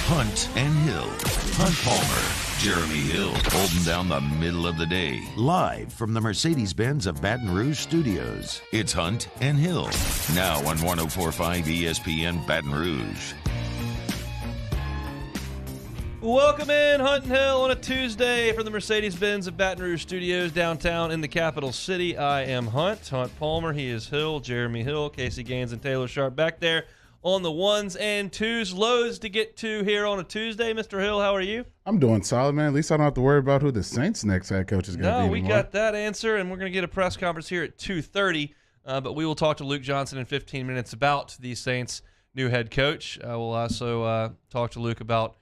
Hunt and Hill. Hunt Palmer, Jeremy Hill, holding down the middle of the day. Live from the Mercedes-Benz of Baton Rouge studios. It's Hunt and Hill. Now on 104.5 ESPN Baton Rouge. Welcome in, Hunt and Hill, on a Tuesday from the Mercedes-Benz of Baton Rouge studios downtown in the capital city. I am Hunt Palmer. He is Hill, Jeremy Hill, Casey Gaines, and Taylor Sharp back there on the ones and twos. Loads to get to here on a Tuesday. Mr. Hill, how are you? I'm doing solid, man. At least I don't have to worry about who the Saints' next head coach is going to be anymore. No, we got that answer, and we're going to get a press conference here at 2:30. But we will talk to Luke Johnson in 15 minutes about the Saints' new head coach. We'll also talk to Luke about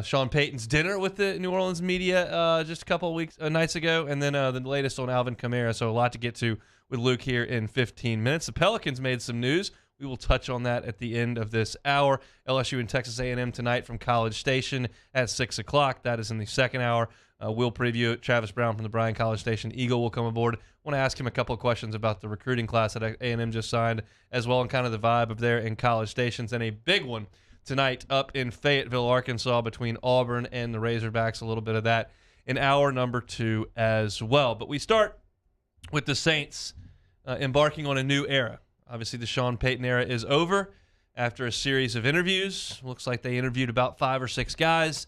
Sean Payton's dinner with the New Orleans media just a couple of nights ago, and then the latest on Alvin Kamara. So a lot to get to with Luke here in 15 minutes. The Pelicans made some news. We will touch on that at the end of this hour. LSU and Texas A&M tonight from College Station at 6 o'clock. That is in the second hour. We'll preview it. Travis Brown from the Bryan College Station Eagle will come aboard. I want to ask him a couple of questions about the recruiting class that A&M just signed, as well, and kind of the vibe of there in College Stations. And a big one tonight up in Fayetteville, Arkansas, between Auburn and the Razorbacks. A little bit of that in hour number 2 as well. But we start with the Saints embarking on a new era. Obviously, the Sean Payton era is over after a series of interviews. Looks like they interviewed about 5 or 6 guys.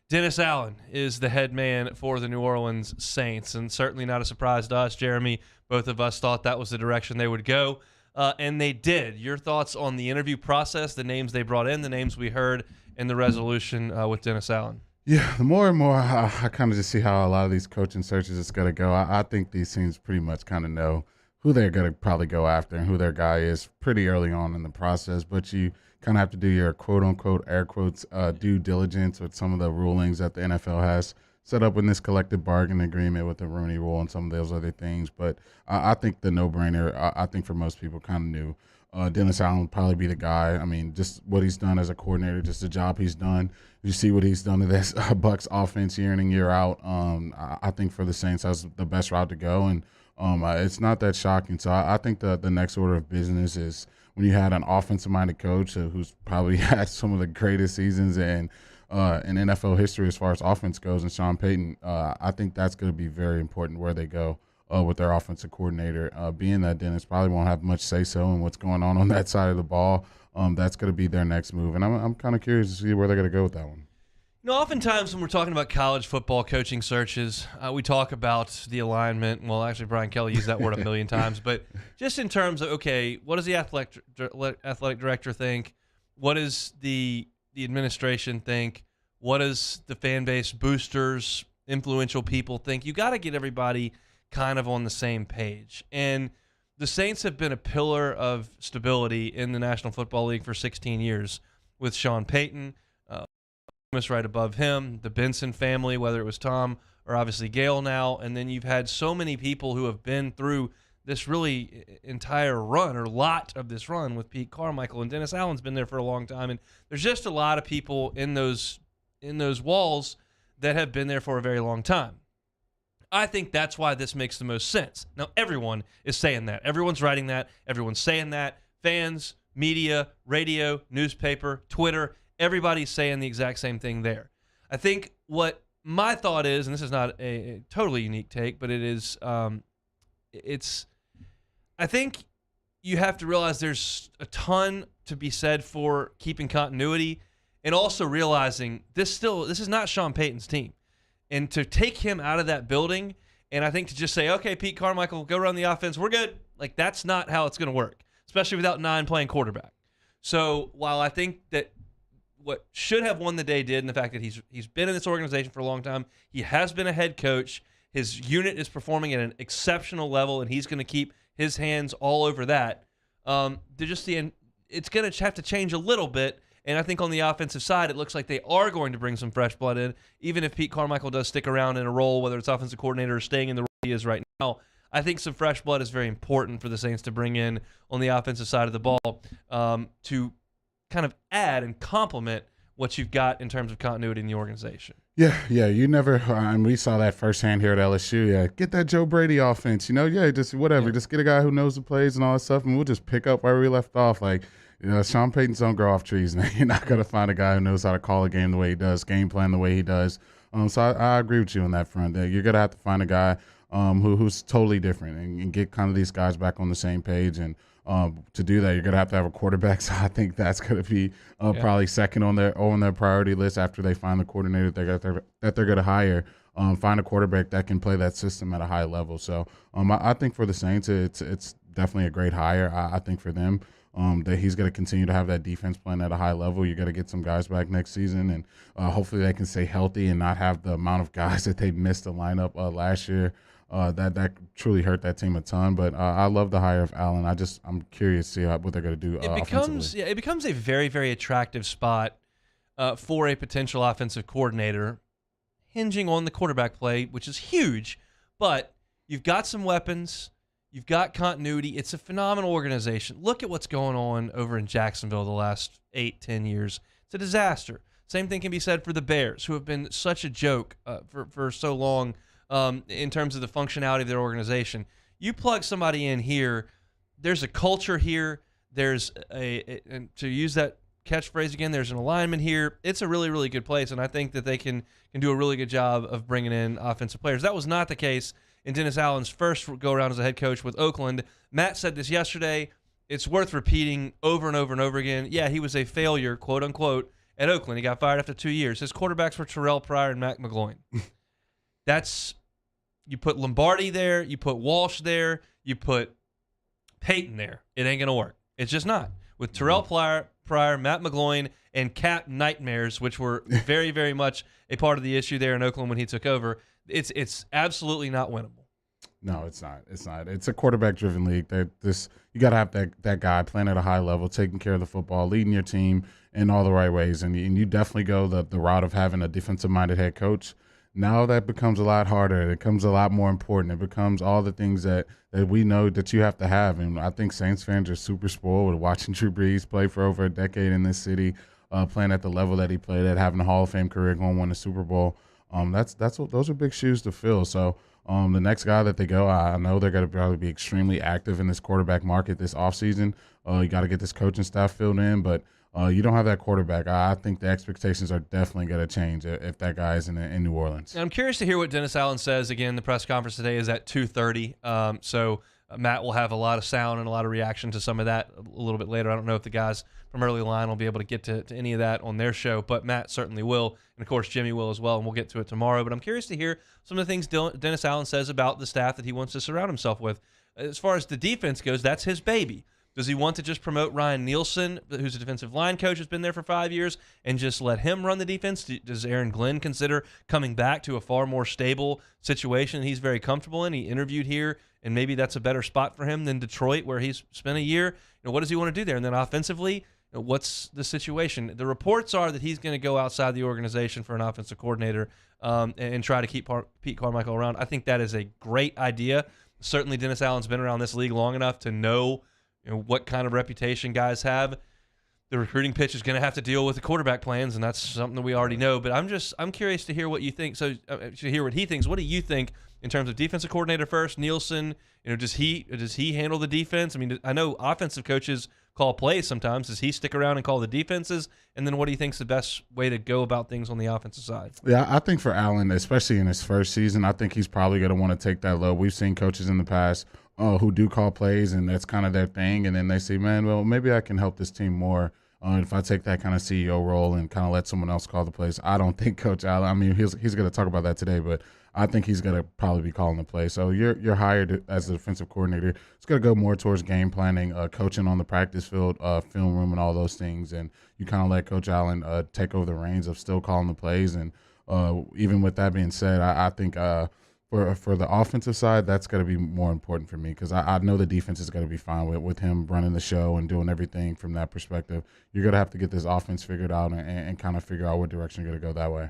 Dennis Allen is the head man for the New Orleans Saints, and certainly not a surprise to us, Jeremy. Both of us thought that was the direction they would go, and they did. Your thoughts on the interview process, the names they brought in, the names we heard, and the resolution with Dennis Allen? Yeah, the more and more I kind of just see how a lot of these coaching searches is going to go. I think these teams pretty much kind of know who they're going to probably go after and who their guy is pretty early on in the process. But you kind of have to do your quote-unquote, air quotes, due diligence with some of the rulings that the NFL has set up in this collective bargaining agreement with the Rooney Rule and some of those other things. But I think the no-brainer, I think for most people kind of knew Dennis Allen would probably be the guy. I mean, just what he's done as a coordinator, just the job he's done. You see what he's done to this Bucs offense year in and year out. I think for the Saints, that's the best route to go. And it's not that shocking. So I think the next order of business is when you had an offensive-minded coach who's probably had some of the greatest seasons in NFL history as far as offense goes, and Sean Payton, I think that's going to be very important where they go with their offensive coordinator. Being that Dennis probably won't have much say-so in what's going on that side of the ball, that's going to be their next move. And I'm kind of curious to see where they're going to go with that one. You know, oftentimes when we're talking about college football coaching searches, we talk about the alignment. Well, actually, Brian Kelly used that word a million times. But just in terms of, okay, what does the athletic director think? What does the administration think? What does the fan base, boosters, influential people think? You got to get everybody kind of on the same page. And the Saints have been a pillar of stability in the National Football League for 16 years with Sean Payton. Right above him, the Benson family, whether it was Tom or obviously Gail now, and then you've had so many people who have been through this really entire run or lot of this run with Pete Carmichael, and Dennis Allen's been there for a long time, and there's just a lot of people in those walls that have been there for a very long time. I think that's why this makes the most sense. Now, everyone is saying that. Everyone's writing that. Everyone's saying that. Fans, media, radio, newspaper, Twitter, everybody's saying the exact same thing there. I think what my thought is, and this is not a totally unique take, but it is, I think you have to realize there's a ton to be said for keeping continuity and also realizing this is not Sean Payton's team. And to take him out of that building, and I think to just say, okay, Pete Carmichael, go run the offense, we're good. Like, that's not how it's going to work, especially without 9 playing quarterback. So while I think that what should have won the day did, and the fact that he's been in this organization for a long time, he has been a head coach, his unit is performing at an exceptional level, and he's going to keep his hands all over that. It's going to have to change a little bit, and I think on the offensive side, it looks like they are going to bring some fresh blood in, even if Pete Carmichael does stick around in a role, whether it's offensive coordinator or staying in the role he is right now. I think some fresh blood is very important for the Saints to bring in on the offensive side of the ball to kind of add and complement what you've got in terms of continuity in the organization. Yeah, you never, and we saw that firsthand here at LSU. Yeah, get that Joe Brady offense, just whatever. Yeah. Just get a guy who knows the plays and all that stuff, and we'll just pick up where we left off. Like, Sean Payton's don't grow off trees. Now you're not gonna find a guy who knows how to call a game the way he does, game plan the way he does. So I agree with you on that front. That you're gonna have to find a guy who's totally different and get kind of these guys back on the same page. And to do that, you're gonna have to have a quarterback. So I think that's gonna be probably second on their priority list after they find the coordinator that they're gonna hire. Find a quarterback that can play that system at a high level. So I think for the Saints, it's definitely a great hire. I think for them. That he's going to continue to have that defense playing at a high level. You got to get some guys back next season, and hopefully they can stay healthy and not have the amount of guys that they missed the lineup last year. That truly hurt that team a ton. But I love the hire of Allen. I'm curious to see what they're going to do offensively. It becomes a very, very attractive spot for a potential offensive coordinator, hinging on the quarterback play, which is huge. But you've got some weapons. You've got continuity. It's a phenomenal organization. Look at what's going on over in Jacksonville the last 8-10 years. It's a disaster. Same thing can be said for the Bears, who have been such a joke for so long in terms of the functionality of their organization. You plug somebody in here, there's a culture here. There's and to use that catchphrase again, there's an alignment here. It's a really, really good place, and I think that they can do a really good job of bringing in offensive players. That was not the case in Dennis Allen's first go-around as a head coach with Oakland. Matt said this yesterday. It's worth repeating over and over and over again. Yeah, he was a failure, quote-unquote, at Oakland. He got fired after 2 years. His quarterbacks were Terrell Pryor and Mac McGloin. You put Lombardi there, you put Walsh there, you put Payton there. It ain't going to work. It's just not. With Terrell Pryor, Matt McGloin, and cap nightmares, which were very, very much a part of the issue there in Oakland when he took over, it's absolutely not winnable. No, it's not. It's not. It's a quarterback-driven league. You got to have that guy playing at a high level, taking care of the football, leading your team in all the right ways. And you definitely go the route of having a defensive-minded head coach. Now that becomes a lot harder. It becomes a lot more important. It becomes all the things that we know that you have to have. And I think Saints fans are super spoiled with watching Drew Brees play for over a decade in this city, playing at the level that he played at, having a Hall of Fame career, going win a Super Bowl. Those are big shoes to fill. So the next guy that they go, I know they're going to probably be extremely active in this quarterback market this offseason. You got to get this coaching staff filled in, but you don't have that quarterback. I think the expectations are definitely going to change if that guy is in New Orleans. I'm curious to hear what Dennis Allen says. Again, the press conference today is at 2:30. So Matt will have a lot of sound and a lot of reaction to some of that a little bit later. I don't know if the guys from early line will be able to get to any of that on their show, but Matt certainly will. And, of course, Jimmy will as well, and we'll get to it tomorrow. But I'm curious to hear some of the things Dennis Allen says about the staff that he wants to surround himself with. As far as the defense goes, that's his baby. Does he want to just promote Ryan Nielsen, who's a defensive line coach, has been there for 5 years, and just let him run the defense? Does Aaron Glenn consider coming back to a far more stable situation he's very comfortable in? He interviewed here, and maybe that's a better spot for him than Detroit, where he's spent a year. What does he want to do there? And then offensively, what's the situation? The reports are that he's going to go outside the organization for an offensive coordinator and try to keep Pete Carmichael around. I think that is a great idea. Certainly Dennis Allen's been around this league long enough to know what kind of reputation guys have. The recruiting pitch is going to have to deal with the quarterback plans, and that's something that we already know. But I'm curious to hear what you think. So to hear what he thinks. What do you think in terms of defensive coordinator first? Nielsen, does he handle the defense? I mean, I know offensive coaches call plays sometimes. Does he stick around and call the defenses? And then what do you think is the best way to go about things on the offensive side? Yeah, I think for Allen, especially in his first season, I think he's probably going to want to take that load. We've seen coaches in the past who do call plays, and that's kind of their thing. And then they say, man, well, maybe I can help this team more if I take that kind of CEO role and kind of let someone else call the plays. I don't think Coach Allen, I mean, he's going to talk about that today, but I think he's going to probably be calling the play. So you're hired as the defensive coordinator. It's going to go more towards game planning, coaching on the practice field, film room, and all those things. And you kind of let Coach Allen take over the reins of still calling the plays. And even with that being said, I think for the offensive side, that's going to be more important for me because I know the defense is going to be fine with him running the show and doing everything from that perspective. You're going to have to get this offense figured out and kind of figure out what direction you're going to go that way.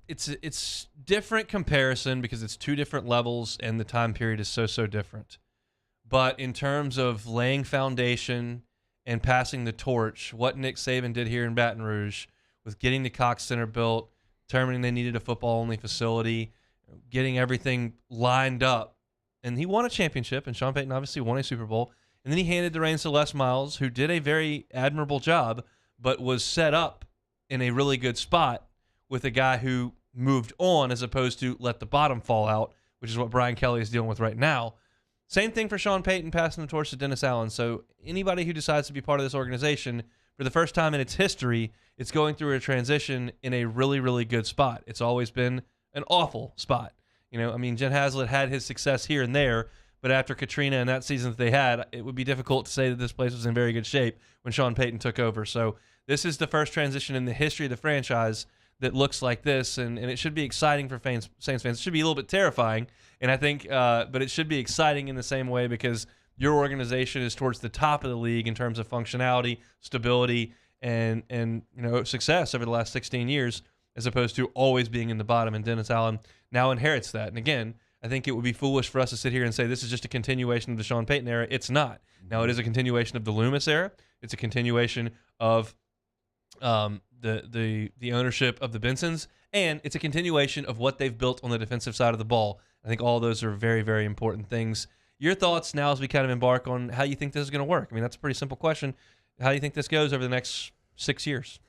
It's different comparison because it's two different levels and the time period is so different. But in terms of laying foundation and passing the torch, what Nick Saban did here in Baton Rouge with getting the Cox Center built, determining they needed a football-only facility, getting everything lined up. And he won a championship, and Sean Payton obviously won a Super Bowl. And then he handed the reins to Les Miles, who did a very admirable job, but was set up in a really good spot with a guy who moved on as opposed to let the bottom fall out, which is what Brian Kelly is dealing with right now. Same thing for Sean Payton passing the torch to Dennis Allen. So anybody who decides to be part of this organization, for the first time in its history, it's going through a transition in a really, really good spot. It's always been an awful spot. Jen Haslett had his success here and there, but after Katrina and that season that they had, it would be difficult to say that this place was in very good shape when Sean Payton took over. So this is the first transition in the history of the franchise that looks like this, and it should be exciting for Saints fans. It should be a little bit terrifying, and I think, but it should be exciting in the same way because your organization is towards the top of the league in terms of functionality, stability, and success over the last 16 years, as opposed to always being in the bottom. And Dennis Allen now inherits that. And again, I think it would be foolish for us to sit here and say this is just a continuation of the Sean Payton era. It's not. Now, it is a continuation of the Loomis era. It's a continuation of the ownership of the Bensons, and it's a continuation of what they've built on the defensive side of the ball. I think all those are very, very important things. Your thoughts now as we kind of embark on how you think this is going to work? I mean, that's a pretty simple question. How do you think this goes over the next 6 years?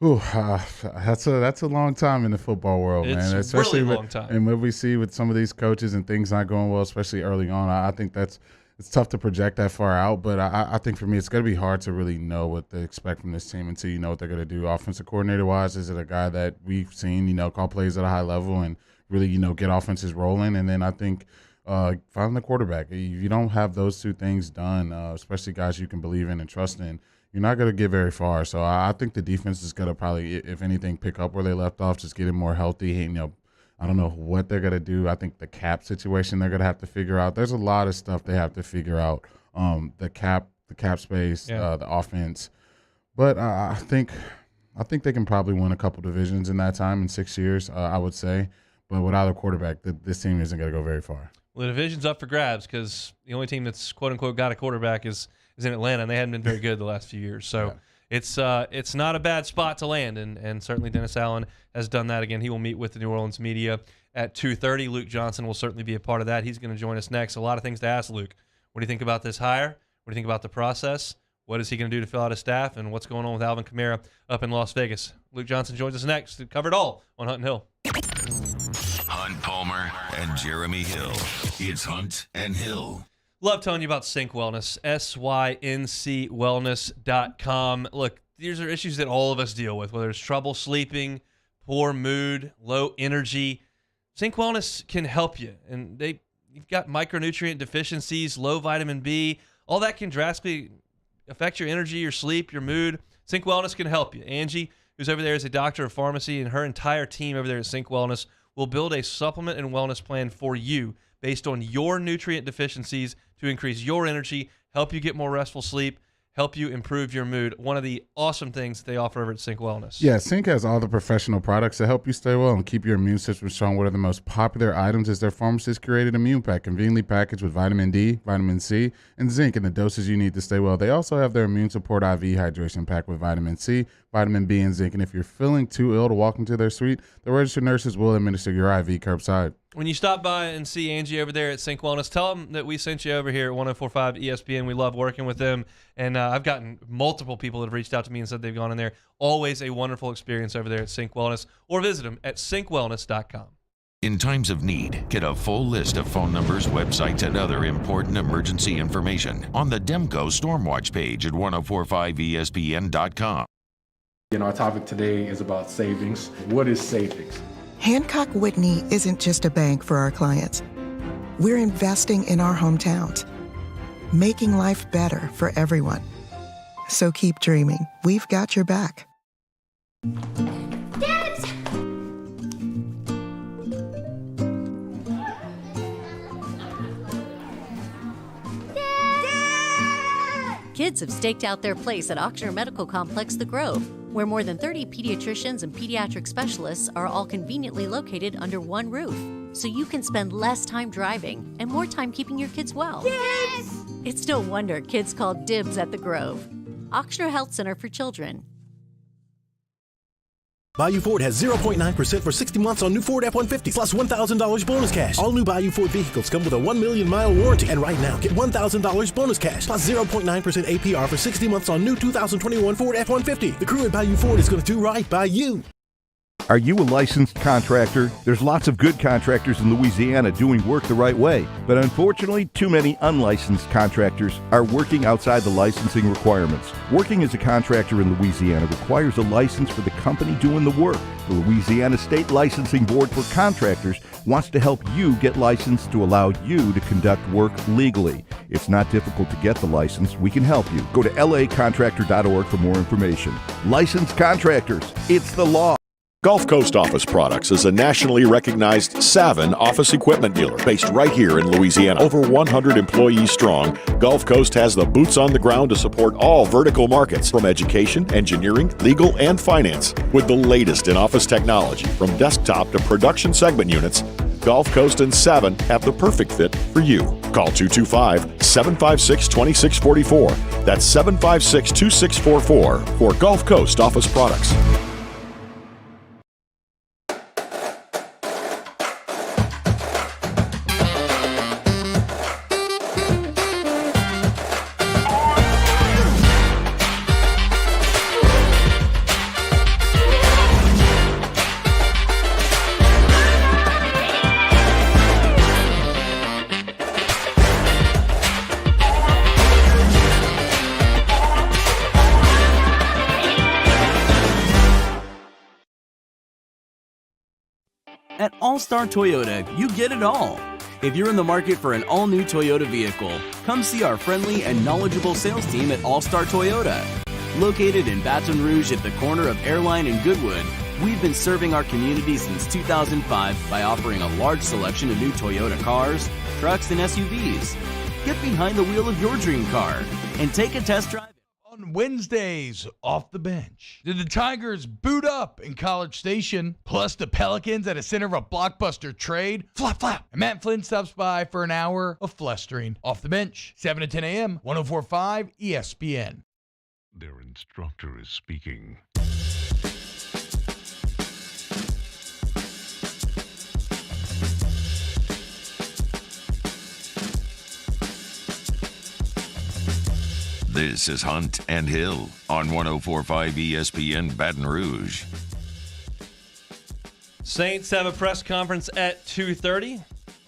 Ooh, that's a long time in the football world, man. It's Especially really long time. And what we see with some of these coaches and things not going well, especially early on, I think it's tough to project that far out. But I think for me, it's going to be hard to really know what to expect from this team until you know what they're going to do. Offensive coordinator-wise, is it a guy that we've seen, call plays at a high level and really, get offenses rolling? And then I think finding the quarterback. If you don't have those two things done, especially guys you can believe in and trust in, you're not going to get very far. So I think the defense is going to probably, if anything, pick up where they left off, just get it more healthy. I don't know what they're going to do. I think the cap situation they're going to have to figure out. There's a lot of stuff they have to figure out. The cap space, the offense. But I think they can probably win a couple divisions in that time in 6 years, I would say. But without a quarterback, this team isn't going to go very far. Well, the division's up for grabs because the only team that's quote-unquote got a quarterback is in Atlanta, and they hadn't been very good the last few years. So it's not a bad spot to land, and certainly Dennis Allen has done that. Again, he will meet with the New Orleans media at 2:30. Luke Johnson will certainly be a part of that. He's going to join us next. A lot of things to ask Luke. What do you think about this hire? What do you think about the process? What is he going to do to fill out his staff? And what's going on with Alvin Kamara up in Las Vegas? Luke Johnson joins us next to cover it all on Hunt and Hill. Hunt Palmer and Jeremy Hill. It's Hunt and Hill. Love telling you about Sync Wellness, syncwellness.com. Look, these are issues that all of us deal with, whether it's trouble sleeping, poor mood, low energy. Sync Wellness can help you. And you've got micronutrient deficiencies, low vitamin B. All that can drastically affect your energy, your sleep, your mood. Sync Wellness can help you. Angie, who's over there as a doctor of pharmacy, and her entire team over there at Sync Wellness will build a supplement and wellness plan for you based on your nutrient deficiencies to increase your energy, help you get more restful sleep, help you improve your mood. One of the awesome things that they offer over at Sync Wellness. Yeah, Sync has all the professional products to help you stay well and keep your immune system strong. One of the most popular items is their pharmacist-curated immune pack, conveniently packaged with vitamin D, vitamin C, and zinc in the doses you need to stay well. They also have their immune support IV hydration pack with vitamin C, vitamin B, and zinc. And if you're feeling too ill to walk into their suite, the registered nurses will administer your IV curbside. When you stop by and see Angie over there at Sync Wellness, tell them that we sent you over here at 104.5 ESPN. We love working with them. And I've gotten multiple people that have reached out to me and said they've gone in there. Always a wonderful experience over there at Sync Wellness. Or visit them at synkwellness.com. In times of need, get a full list of phone numbers, websites, and other important emergency information on the Demco Stormwatch page at 1045ESPN.com. Our topic today is about savings. What is savings? Hancock Whitney isn't just a bank for our clients. We're investing in our hometowns, making life better for everyone. So keep dreaming. We've got your back. Dad! Kids have staked out their place at Ochsner Medical Complex The Grove, where more than 30 pediatricians and pediatric specialists are all conveniently located under one roof, so you can spend less time driving and more time keeping your kids well. Yes! It's no wonder kids call dibs at The Grove. Ochsner Health Center for Children. Bayou Ford has 0.9% for 60 months on new Ford F-150 plus $1,000 bonus cash. All new Bayou Ford vehicles come with a 1 million mile warranty. And right now, get $1,000 bonus cash plus 0.9% APR for 60 months on new 2021 Ford F-150. The crew at Bayou Ford is going to do right by you. Are you a licensed contractor? There's lots of good contractors in Louisiana doing work the right way, but unfortunately, too many unlicensed contractors are working outside the licensing requirements. Working as a contractor in Louisiana requires a license for the company doing the work. The Louisiana State Licensing Board for Contractors wants to help you get licensed to allow you to conduct work legally. It's not difficult to get the license. We can help you. Go to lacontractor.org for more information. Licensed contractors, it's the law. Gulf Coast Office Products is a nationally recognized Savin office equipment dealer based right here in Louisiana. Over 100 employees strong, Gulf Coast has the boots on the ground to support all vertical markets, from education, engineering, legal, and finance. With the latest in office technology, from desktop to production segment units, Gulf Coast and Savin have the perfect fit for you. Call 225-756-2644. That's 756-2644 for Gulf Coast Office Products. At All-Star Toyota, you get it all. If you're in the market for an all-new Toyota vehicle, come see our friendly and knowledgeable sales team at All-Star Toyota. Located in Baton Rouge at the corner of Airline and Goodwood, we've been serving our community since 2005 by offering a large selection of new Toyota cars, trucks, and SUVs. Get behind the wheel of your dream car and take a test drive. On Wednesdays, off the bench. Did the Tigers boot up in College Station? Plus the Pelicans at the center of a blockbuster trade? Flap, flap. And Matt Flynn stops by for an hour of flustering. Off the bench, 7 to 10 a.m., 104.5 ESPN. Their instructor is speaking. This is Hunt and Hill on 104.5 ESPN Baton Rouge. Saints have a press conference at 2:30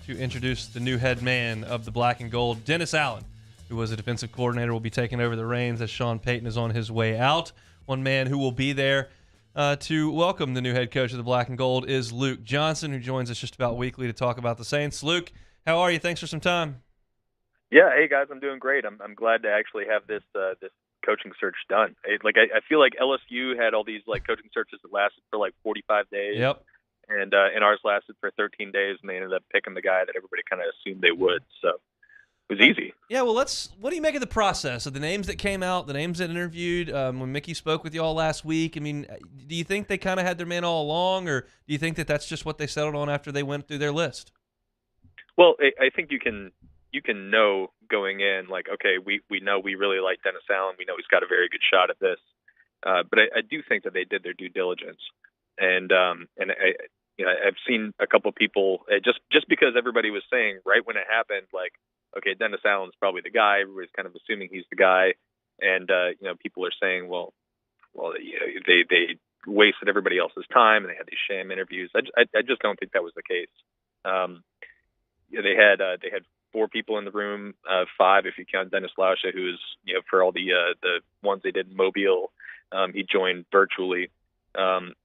to introduce the new head man of the black and gold. Dennis Allen, who was a defensive coordinator, will be taking over the reins as Sean Payton is on his way out. One man who will be there to welcome the new head coach of the black and gold is Luke Johnson, who joins us just about weekly to talk about the Saints. Luke, how are you? Thanks for some time. Yeah, hey guys, I'm doing great. I'm glad to actually have this coaching search done. I feel like LSU had all these coaching searches that lasted for 45 days. Yep. And ours lasted for 13 days, and they ended up picking the guy that everybody kind of assumed they would. So it was easy. Yeah. Well, what do you make of the process of the names that came out, the names that interviewed? When Mickey spoke with you all last week, I mean, do you think they kind of had their man all along, or do you think that that's just what they settled on after they went through their list? Well, I think you can know going in, okay, we know we really like Dennis Allen. We know he's got a very good shot at this. But I do think that they did their due diligence. And I've seen a couple of people, just because everybody was saying right when it happened, okay, Dennis Allen's probably the guy. Everybody's kind of assuming he's the guy. And, people are saying, well, they wasted everybody else's time and they had these sham interviews. I just don't think that was the case. They had 4 people in the room, 5 if you count Dennis Lauscha, who's for all the ones they did in Mobile, he joined virtually, and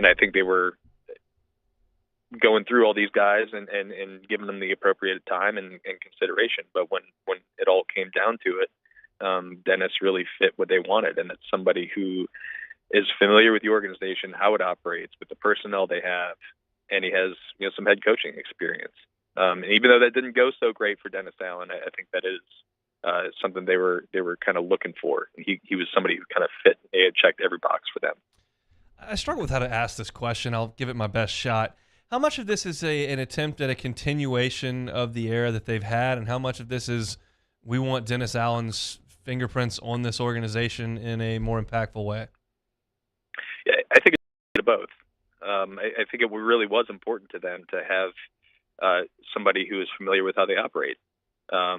I think they were going through all these guys and giving them the appropriate time and consideration. But when it all came down to it, Dennis really fit what they wanted, and it's somebody who is familiar with the organization, how it operates, with the personnel they have, and he has some head coaching experience. And even though that didn't go so great for Dennis Allen, I think that is something they were kind of looking for. He was somebody who kind of fit. They had checked every box for them. I struggle with how to ask this question. I'll give it my best shot. How much of this is an attempt at a continuation of the era that they've had, and how much of this is we want Dennis Allen's fingerprints on this organization in a more impactful way? Yeah, I think of both. I think it really was important to them to have somebody who is familiar with how they operate. I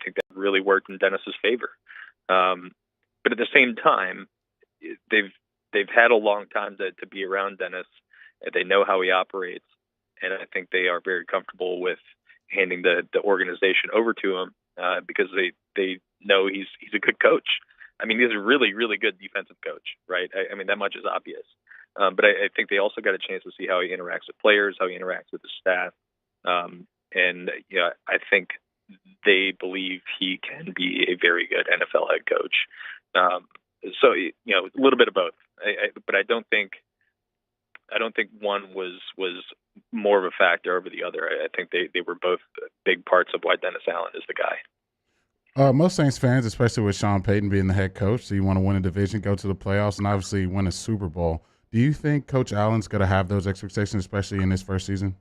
think that really worked in Dennis's favor. But at the same time, they've had a long time to be around Dennis. They know how he operates, and I think they are very comfortable with handing the organization over to him because they know he's a good coach. I mean, he's a really, really good defensive coach, right? I mean, that much is obvious. But I think they also got a chance to see how he interacts with players, how he interacts with the staff. I think they believe he can be a very good NFL head coach. So a little bit of both. But I don't think one was more of a factor over the other. I think they were both big parts of why Dennis Allen is the guy. Most Saints fans, especially with Sean Payton being the head coach, so you want to win a division, go to the playoffs, and obviously win a Super Bowl. Do you think Coach Allen's going to have those expectations, especially in his first season?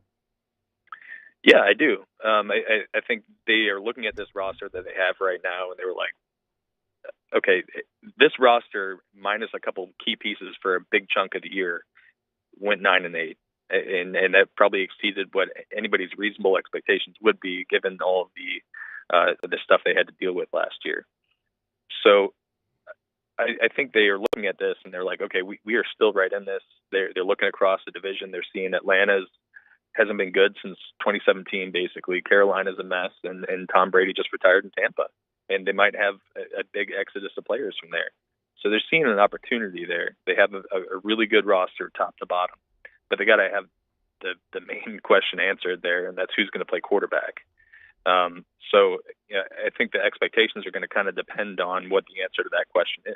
Yeah, I do. I think they are looking at this roster that they have right now, and they were like, okay, this roster minus a couple key pieces for a big chunk of the year went 9-8, and that probably exceeded what anybody's reasonable expectations would be given all of the stuff they had to deal with last year. So I think they are looking at this and they're like, okay, we are still right in this. They're looking across the division. They're seeing Atlanta's hasn't been good since 2017, basically. Carolina's a mess, and Tom Brady just retired in Tampa, and they might have a big exodus of players from there. So they're seeing an opportunity there. They have a really good roster, top to bottom, but they got to have the main question answered there, and that's who's going to play quarterback. I think the expectations are going to kind of depend on what the answer to that question is,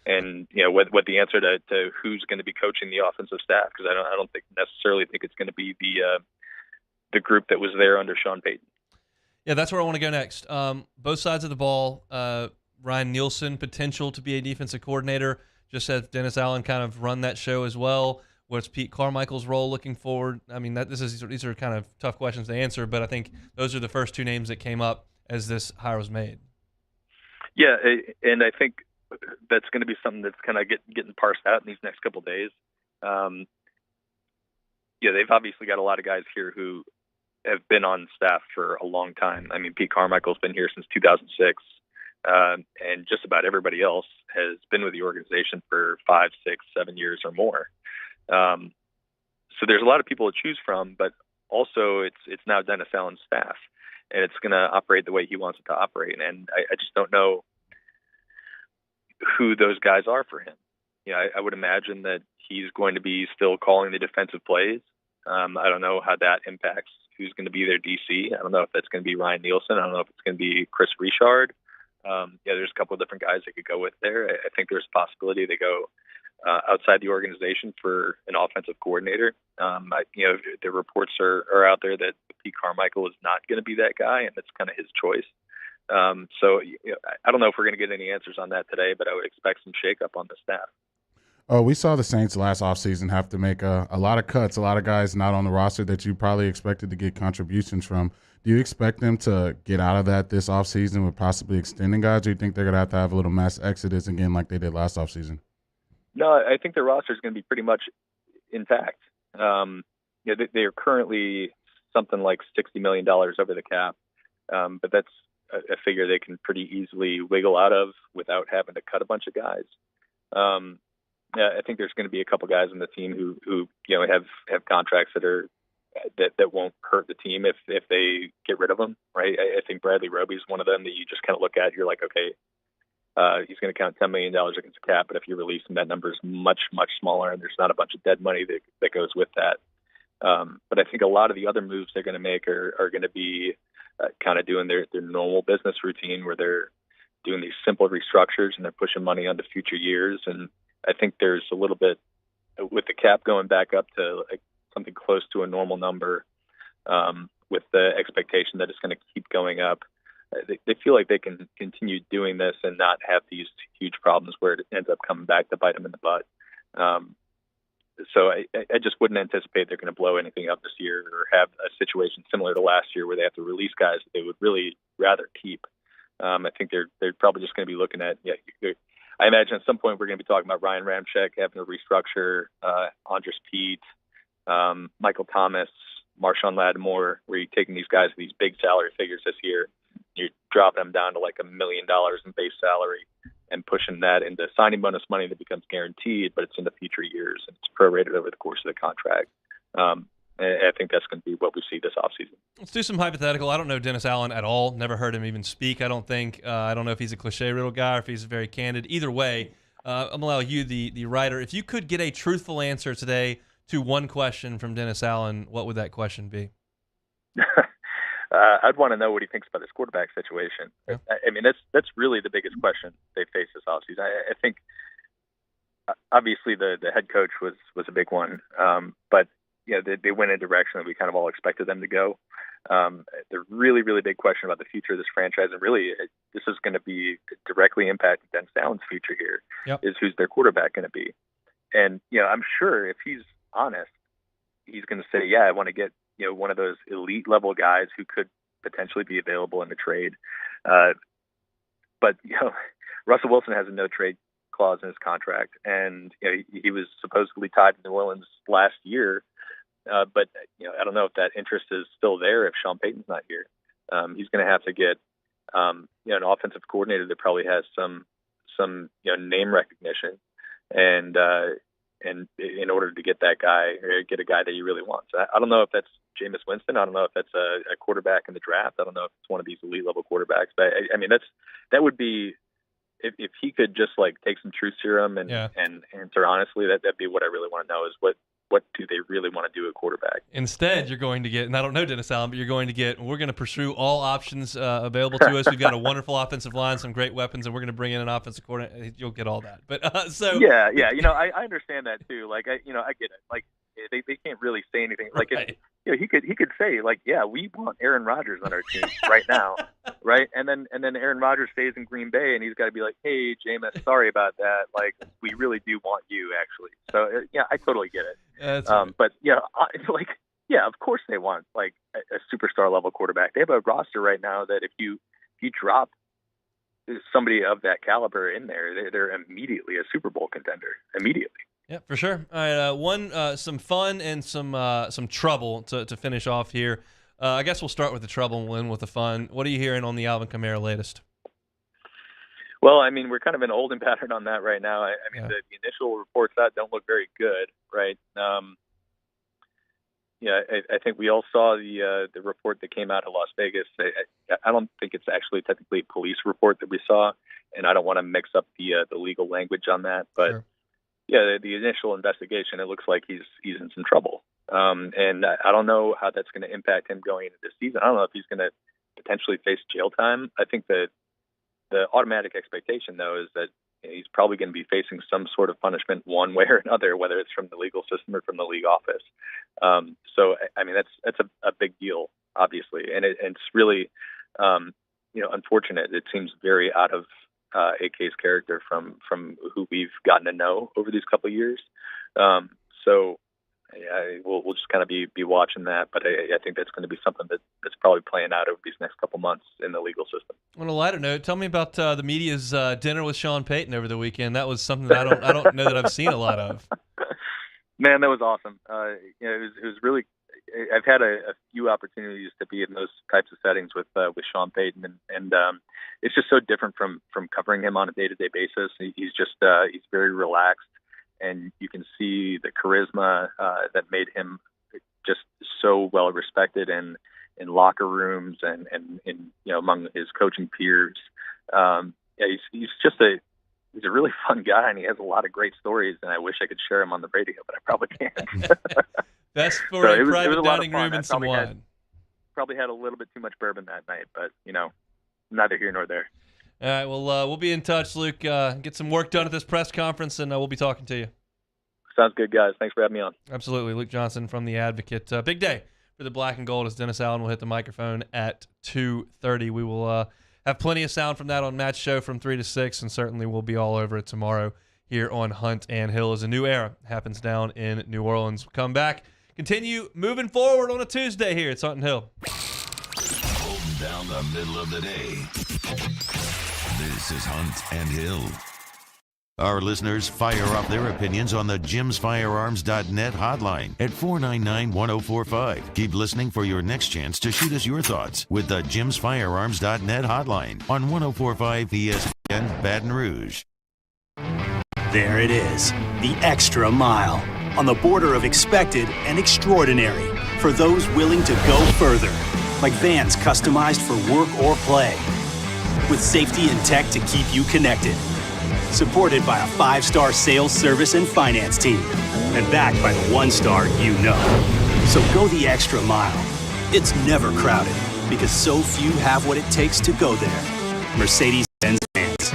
and what the answer to who's going to be coaching the offensive staff, because I don't necessarily think it's going to be the group that was there under Sean Payton. Yeah, that's where I want to go next. Both sides of the ball. Ryan Nielsen, potential to be a defensive coordinator, just as Dennis Allen kind of run that show as well. What's Pete Carmichael's role looking forward? I mean, these are kind of tough questions to answer, but I think those are the first two names that came up as this hire was made. Yeah, and I think that's going to be something that's kind of getting parsed out in these next couple of days. They've obviously got a lot of guys here who have been on staff for a long time. I mean, Pete Carmichael's been here since 2006, and just about everybody else has been with the organization for 5, 6, 7 years or more. So there's a lot of people to choose from, but also it's now Dennis Allen's staff, and it's going to operate the way he wants it to operate. And I just don't know who those guys are for him. I would imagine that he's going to be still calling the defensive plays. I don't know how that impacts who's going to be their DC. I don't know if that's going to be Ryan Nielsen. I don't know if it's going to be Chris Richard. There's a couple of different guys they could go with there. I think there's a possibility they go outside the organization for an offensive coordinator. The reports are out there that Pete Carmichael is not going to be that guy, and that's kind of his choice. I don't know if we're going to get any answers on that today, but I would expect some shakeup on the staff. We saw the Saints last offseason have to make a lot of cuts, a lot of guys not on the roster that you probably expected to get contributions from. Do you expect them to get out of that this offseason with possibly extending guys, or do you think they're going to have a little mass exodus again like they did last offseason? No, I think their roster is going to be pretty much intact. They are currently something like $60 million over the cap, but that's a figure they can pretty easily wiggle out of without having to cut a bunch of guys. I think there's going to be a couple guys on the team who have contracts that won't hurt the team if they get rid of them, right? I think Bradley Roby's one of them that you just kind of look at, you're like, okay, he's going to count $10 million against the cap, but if you release him, that number is much, much smaller, and there's not a bunch of dead money that goes with that. But I think a lot of the other moves they're going to make are going to be kind of doing their normal business routine, where they're doing these simple restructures and they're pushing money onto future years. And I think there's a little bit with the cap going back up to like something close to a normal number, with the expectation that it's going to keep going up. They feel like they can continue doing this and not have these huge problems where it ends up coming back to bite them in the butt. So I just wouldn't anticipate they're going to blow anything up this year or have a situation similar to last year where they have to release guys that they would really rather keep. I think they're probably just going to be looking at, I imagine at some point we're going to be talking about Ryan Ramczyk having to restructure, Andres Pete, Michael Thomas, Marshawn Lattimore, where you're taking these guys with these big salary figures this year, you're dropping them down to like $1 million in base salary and pushing that into signing bonus money that becomes guaranteed, but it's in the future years and it's prorated over the course of the contract. I think that's going to be what we see this offseason. Let's do some hypothetical. I don't know Dennis Allen at all. Never heard him even speak, I don't think. I don't know if he's a cliche-riddle guy or if he's very candid. Either way, I'm going to allow you, the writer, if you could get a truthful answer today to one question from Dennis Allen, what would that question be? I'd want to know what he thinks about this quarterback situation. Yeah. I mean, that's really the biggest question they face this offseason. I think obviously the head coach was a big one, but they went in a direction that we kind of all expected them to go. The really, really big question about the future of this franchise, and really this is going to be directly impacting Dennis Allen's future here, is who's their quarterback going to be. And, I'm sure if he's honest, he's going to say, yeah, I want to get, one of those elite level guys who could potentially be available in the trade. But, Russell Wilson has a no trade clause in his contract, and he was supposedly tied to New Orleans last year. But I don't know if that interest is still there if Sean Payton's not here. He's going to have to get an offensive coordinator that probably has some name recognition, and in order to get that guy or get a guy that you really want. So I don't know if that's Jameis Winston. I don't know if that's a quarterback in the draft. I don't know if it's one of these elite level quarterbacks. But I mean that would be if he could just like take some truth serum and answer honestly. That'd be what I really want to know is what do they really want to do at quarterback? Instead, you're going to get, and I don't know Dennis Allen, but we're going to pursue all options available to us. We've got a wonderful offensive line, some great weapons, and we're going to bring in an offensive coordinator. You'll get all that. But I understand that too. Like I get it. Like they can't really say anything. Like right. He could say like, yeah, we want Aaron Rodgers on our team right now, right? And then Aaron Rodgers stays in Green Bay, and he's got to be like, hey, Jameis, sorry about that. Like we really do want you actually. So I totally get it. Right. But of course they want like a superstar level quarterback. They have a roster right now that if you drop somebody of that caliber in there, they're immediately a Super Bowl contender. Immediately. Yeah, for sure. All right, some fun and some trouble to finish off here. I guess we'll start with the trouble and we'll end with the fun. What are you hearing on the Alvin Kamara latest? Well, I mean, we're kind of in old and pattern on that right now. I mean, the initial reports out don't look very good, right? I think we all saw the report that came out of Las Vegas. I don't think it's actually technically a police report that we saw, and I don't want to mix up the legal language on that. But sure. The initial investigation, it looks like he's in some trouble, and I don't know how that's going to impact him going into this season. I don't know if he's going to potentially face jail time. I think that the automatic expectation, though, is that he's probably going to be facing some sort of punishment one way or another, whether it's from the legal system or from the league office. So, I mean, that's a big deal, obviously, and it's really, unfortunate. It seems very out of AK's character from who we've gotten to know over these couple of years. We'll just kind of be watching that, but I think that's going to be something that's probably playing out over these next couple months in the legal system. On a lighter note, tell me about the media's dinner with Sean Payton over the weekend. That was something that I don't know that I've seen a lot of. Man, that was awesome. It was really. I've had a few opportunities to be in those types of settings with Sean Payton, and it's just so different from covering him on a day-to-day basis. He's just he's very relaxed, and you can see the charisma that made him just so well respected in locker rooms and among his coaching peers. He's a really fun guy, and he has a lot of great stories, and I wish I could share him on the radio, but I probably can't. Best for a private dining room and some wine. Probably had a little bit too much bourbon that night, but, neither here nor there. All right, well, we'll be in touch, Luke. Get some work done at this press conference, and we'll be talking to you. Sounds good, guys. Thanks for having me on. Absolutely. Luke Johnson from The Advocate. Big day for the Black and Gold as Dennis Allen will hit the microphone at 2:30. We will have plenty of sound from that on Matt's show from 3 to 6, and certainly we'll be all over it tomorrow here on Hunt and Hill as a new era happens down in New Orleans. We'll come back, continue moving forward on a Tuesday here. It's Hunt and Hill. Holding down the middle of the day. This is Hunt and Hill. Our listeners fire off their opinions on the jimsfirearms.net hotline at 499-1045. Keep listening for your next chance to shoot us your thoughts with the jimsfirearms.net hotline on 1045 ESPN Baton Rouge. There it is, the extra mile, on the border of expected and extraordinary for those willing to go further, like vans customized for work or play, with safety and tech to keep you connected. Supported by a 5-star sales, service, and finance team. And backed by the 1-star you know. So go the extra mile. It's never crowded because so few have what it takes to go there. Mercedes-Benz Vans.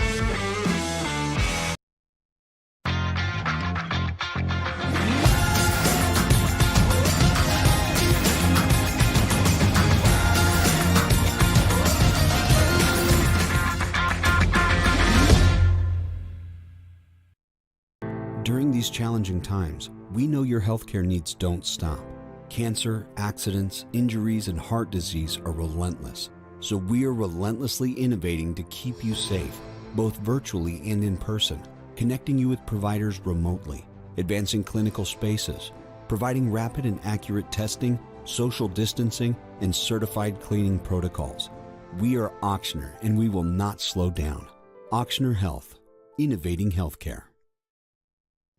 During these challenging times, we know your healthcare needs don't stop. Cancer, accidents, injuries, and heart disease are relentless. So we are relentlessly innovating to keep you safe, both virtually and in person, connecting you with providers remotely, advancing clinical spaces, providing rapid and accurate testing, social distancing, and certified cleaning protocols. We are Auctioner, and we will not slow down. Auctioner Health, innovating healthcare.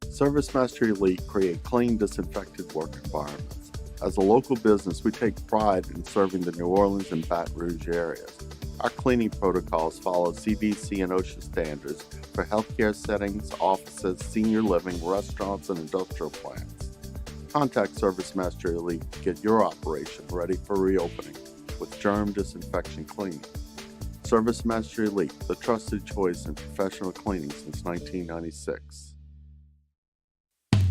ServiceMaster Elite create clean, disinfected work environments. As a local business, we take pride in serving the New Orleans and Baton Rouge areas. Our cleaning protocols follow CDC and OSHA standards for healthcare settings, offices, senior living, restaurants, and industrial plants. Contact ServiceMaster Elite to get your operation ready for reopening with germ disinfection cleaning. ServiceMaster Elite, the trusted choice in professional cleaning since 1996.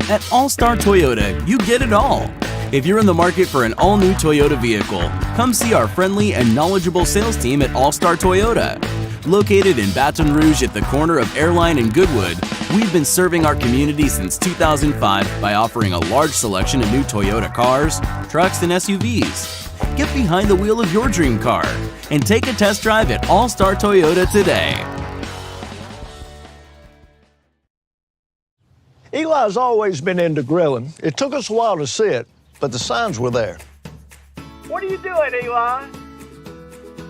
At All-Star Toyota, you get it all. If you're in the market for an all-new Toyota vehicle, come see our friendly and knowledgeable sales team at All-Star Toyota. Located in Baton Rouge at the corner of Airline and Goodwood, we've been serving our community since 2005 by offering a large selection of new Toyota cars, trucks, and SUVs. Get behind the wheel of your dream car and take a test drive at All-Star Toyota today. Eli's always been into grilling. It took us a while to see it, but the signs were there. What are you doing, Eli?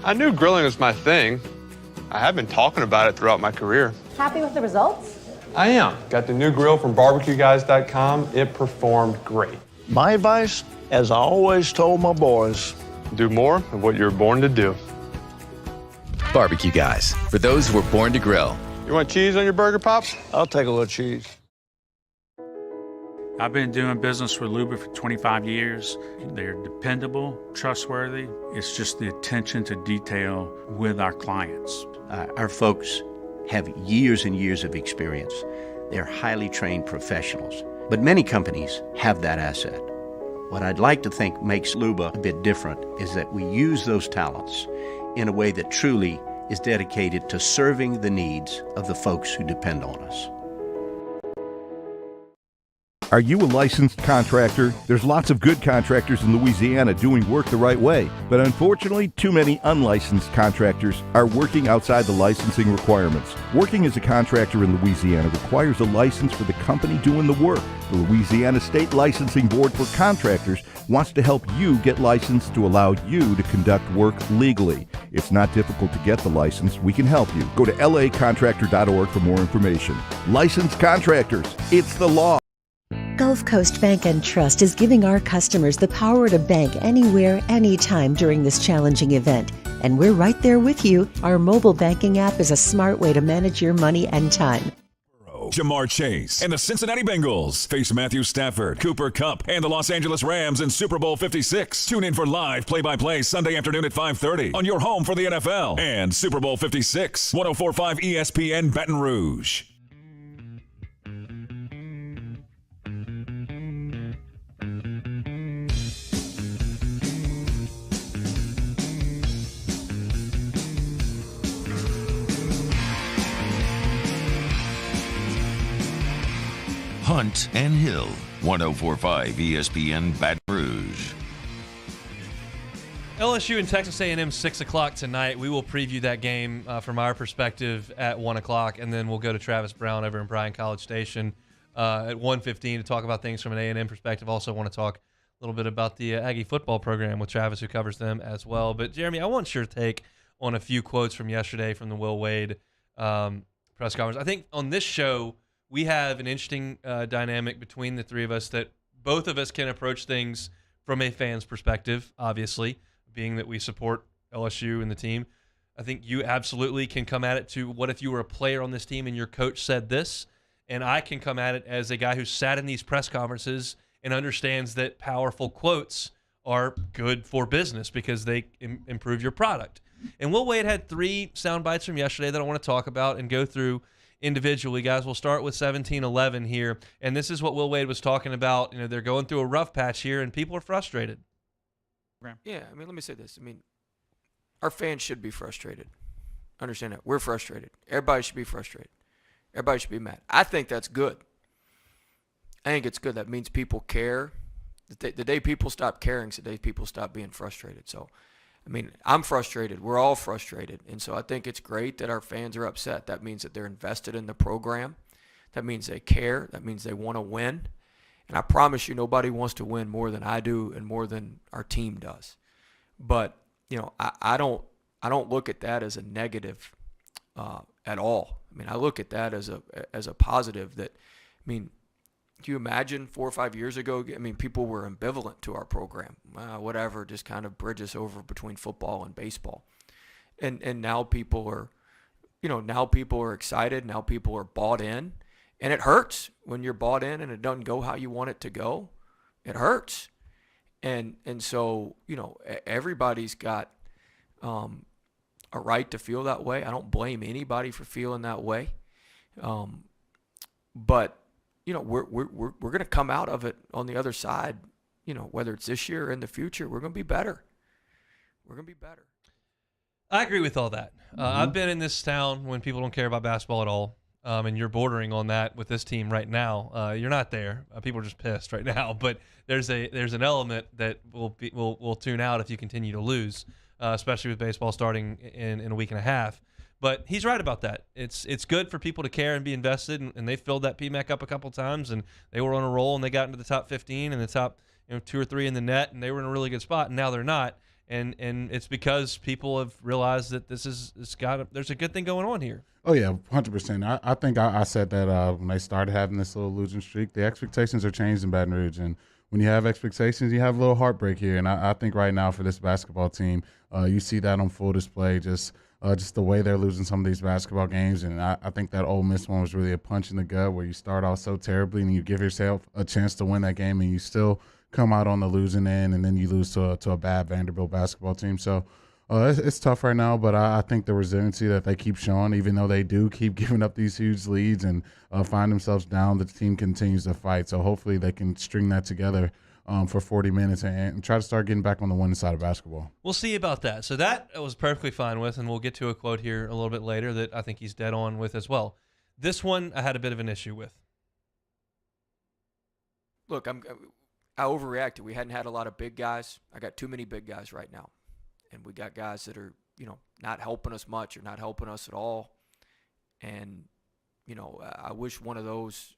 I knew grilling was my thing. I have been talking about it throughout my career. Happy with the results? I am. Got the new grill from barbecueguys.com. It performed great. My advice, as I always told my boys, do more of what you're born to do. Barbecue Guys, for those who were born to grill. You want cheese on your burger, Pops? I'll take a little cheese. I've been doing business with Luba for 25 years. They're dependable, trustworthy. It's just the attention to detail with our clients. Our folks have years and years of experience. They're highly trained professionals. But many companies have that asset. What I'd like to think makes Luba a bit different is that we use those talents in a way that truly is dedicated to serving the needs of the folks who depend on us. Are you a licensed contractor? There's lots of good contractors in Louisiana doing work the right way, but unfortunately, too many unlicensed contractors are working outside the licensing requirements. Working as a contractor in Louisiana requires a license for the company doing the work. The Louisiana State Licensing Board for Contractors wants to help you get licensed to allow you to conduct work legally. It's not difficult to get the license. We can help you. Go to lacontractor.org for more information. Licensed contractors, it's the law. Gulf Coast Bank and Trust is giving our customers the power to bank anywhere, anytime during this challenging event. And we're right there with you. Our mobile banking app is a smart way to manage your money and time. Jamar Chase and the Cincinnati Bengals face Matthew Stafford, Cooper Kupp, and the Los Angeles Rams in Super Bowl 56. Tune in for live play-by-play Sunday afternoon at 5:30 on your home for the NFL and Super Bowl 56, 104.5 ESPN Baton Rouge. Hunt and Hill, 104.5 ESPN Baton Rouge. LSU and Texas A&M 6 o'clock tonight. We will preview that game from our perspective at 1 o'clock, and then we'll go to Travis Brown over in Bryan College Station at 1:15 to talk about things from an A&M perspective. Also want to talk a little bit about the Aggie football program with Travis, who covers them as well. But, Jeremy, I want your take on a few quotes from yesterday from the Will Wade press conference. I think on this show we have an interesting dynamic between the three of us that both of us can approach things from a fan's perspective, obviously, being that we support LSU and the team. I think you absolutely can come at it to what if you were a player on this team and your coach said this, and I can come at it as a guy who sat in these press conferences and understands that powerful quotes are good for business because they improve your product. And Will Wade had 3 sound bites from yesterday that I want to talk about and go through individually. Guys, we'll start with 1711 here, and this is what Will Wade was talking about. You know, they're going through a rough patch here, and people are frustrated. Yeah, I mean, let me say this. I mean, our fans should be frustrated. Understand that. We're frustrated. Everybody should be frustrated. Everybody should be mad. I think that's good. I think it's good. That means people care. The day people stop caring is the day people stop being frustrated. So, I mean, I'm frustrated. We're all frustrated. And so I think it's great that our fans are upset. That means that they're invested in the program. That means they care. That means they want to win. And I promise you, nobody wants to win more than I do and more than our team does. But, you know, I don't look at that as a negative at all. I mean, I look at that as a positive. That, I mean, can you imagine 4 or 5 years ago? I mean, people were ambivalent to our program. Whatever, just kind of bridge us over between football and baseball. And now people are, you know, now people are excited. Now people are bought in. And it hurts when you're bought in and it doesn't go how you want it to go. It hurts. And so, you know, everybody's got a right to feel that way. I don't blame anybody for feeling that way. But, you know, we're going to come out of it on the other side, you know, whether it's this year or in the future, we're going to be better. We're going to be better. I agree with all that. I've been in this town when people don't care about basketball at all. And you're bordering on that with this team right now. You're not there. People are just pissed right now. But there's an element that will tune out if you continue to lose, especially with baseball starting in a week and a half. But he's right about that. It's good for people to care and be invested, and they filled that PMAC up a couple times, and they were on a roll, and they got into the top 15 and the top 2 or 3 in the net, and they were in a really good spot. And now they're not. And it's because people have realized that there's a good thing going on here. Oh, yeah, 100%. I think I said that when they started having this little losing streak, the expectations are changed in Baton Rouge. And when you have expectations, you have a little heartbreak here. And I think right now for this basketball team, you see that on full display, just the way they're losing some of these basketball games. And I think that Ole Miss one was really a punch in the gut where you start off so terribly and you give yourself a chance to win that game and you still come out on the losing end, and then you lose to a bad Vanderbilt basketball team. So it's tough right now, but I think the resiliency that they keep showing, even though they do keep giving up these huge leads and find themselves down, the team continues to fight. So hopefully they can string that together for 40 minutes and try to start getting back on the winning side of basketball. We'll see about that. So that I was perfectly fine with, and we'll get to a quote here a little bit later that I think he's dead on with as well. This one I had a bit of an issue with. Look, I overreacted. We hadn't had a lot of big guys. I got too many big guys right now. And we got guys that are, you know, not helping us much or not helping us at all. And, you know, I wish one of those,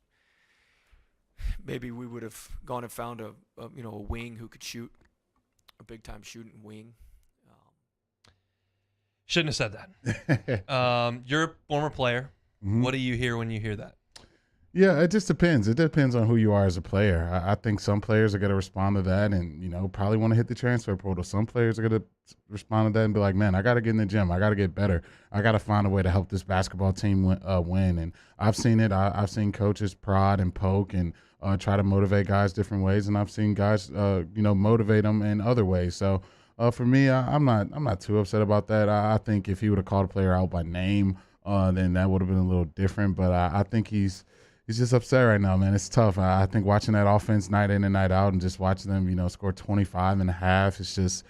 maybe we would have gone and found a wing who could shoot, a big-time shooting wing. Shouldn't have said that. You're a former player. Mm-hmm. What do you hear when you hear that? Yeah, it just depends. It depends on who you are as a player. I think some players are going to respond to that and, you know, probably want to hit the transfer portal. Some players are going to respond to that and be like, man, I got to get in the gym. I got to get better. I got to find a way to help this basketball team win. And I've seen it. I've seen coaches prod and poke and try to motivate guys different ways. And I've seen guys, motivate them in other ways. So for me, I'm not too upset about that. I think if he would have called a player out by name, then that would have been a little different. But I think he's just upset right now, man. It's tough. I think watching that offense night in and night out and just watching them, score 25 and a half, it's just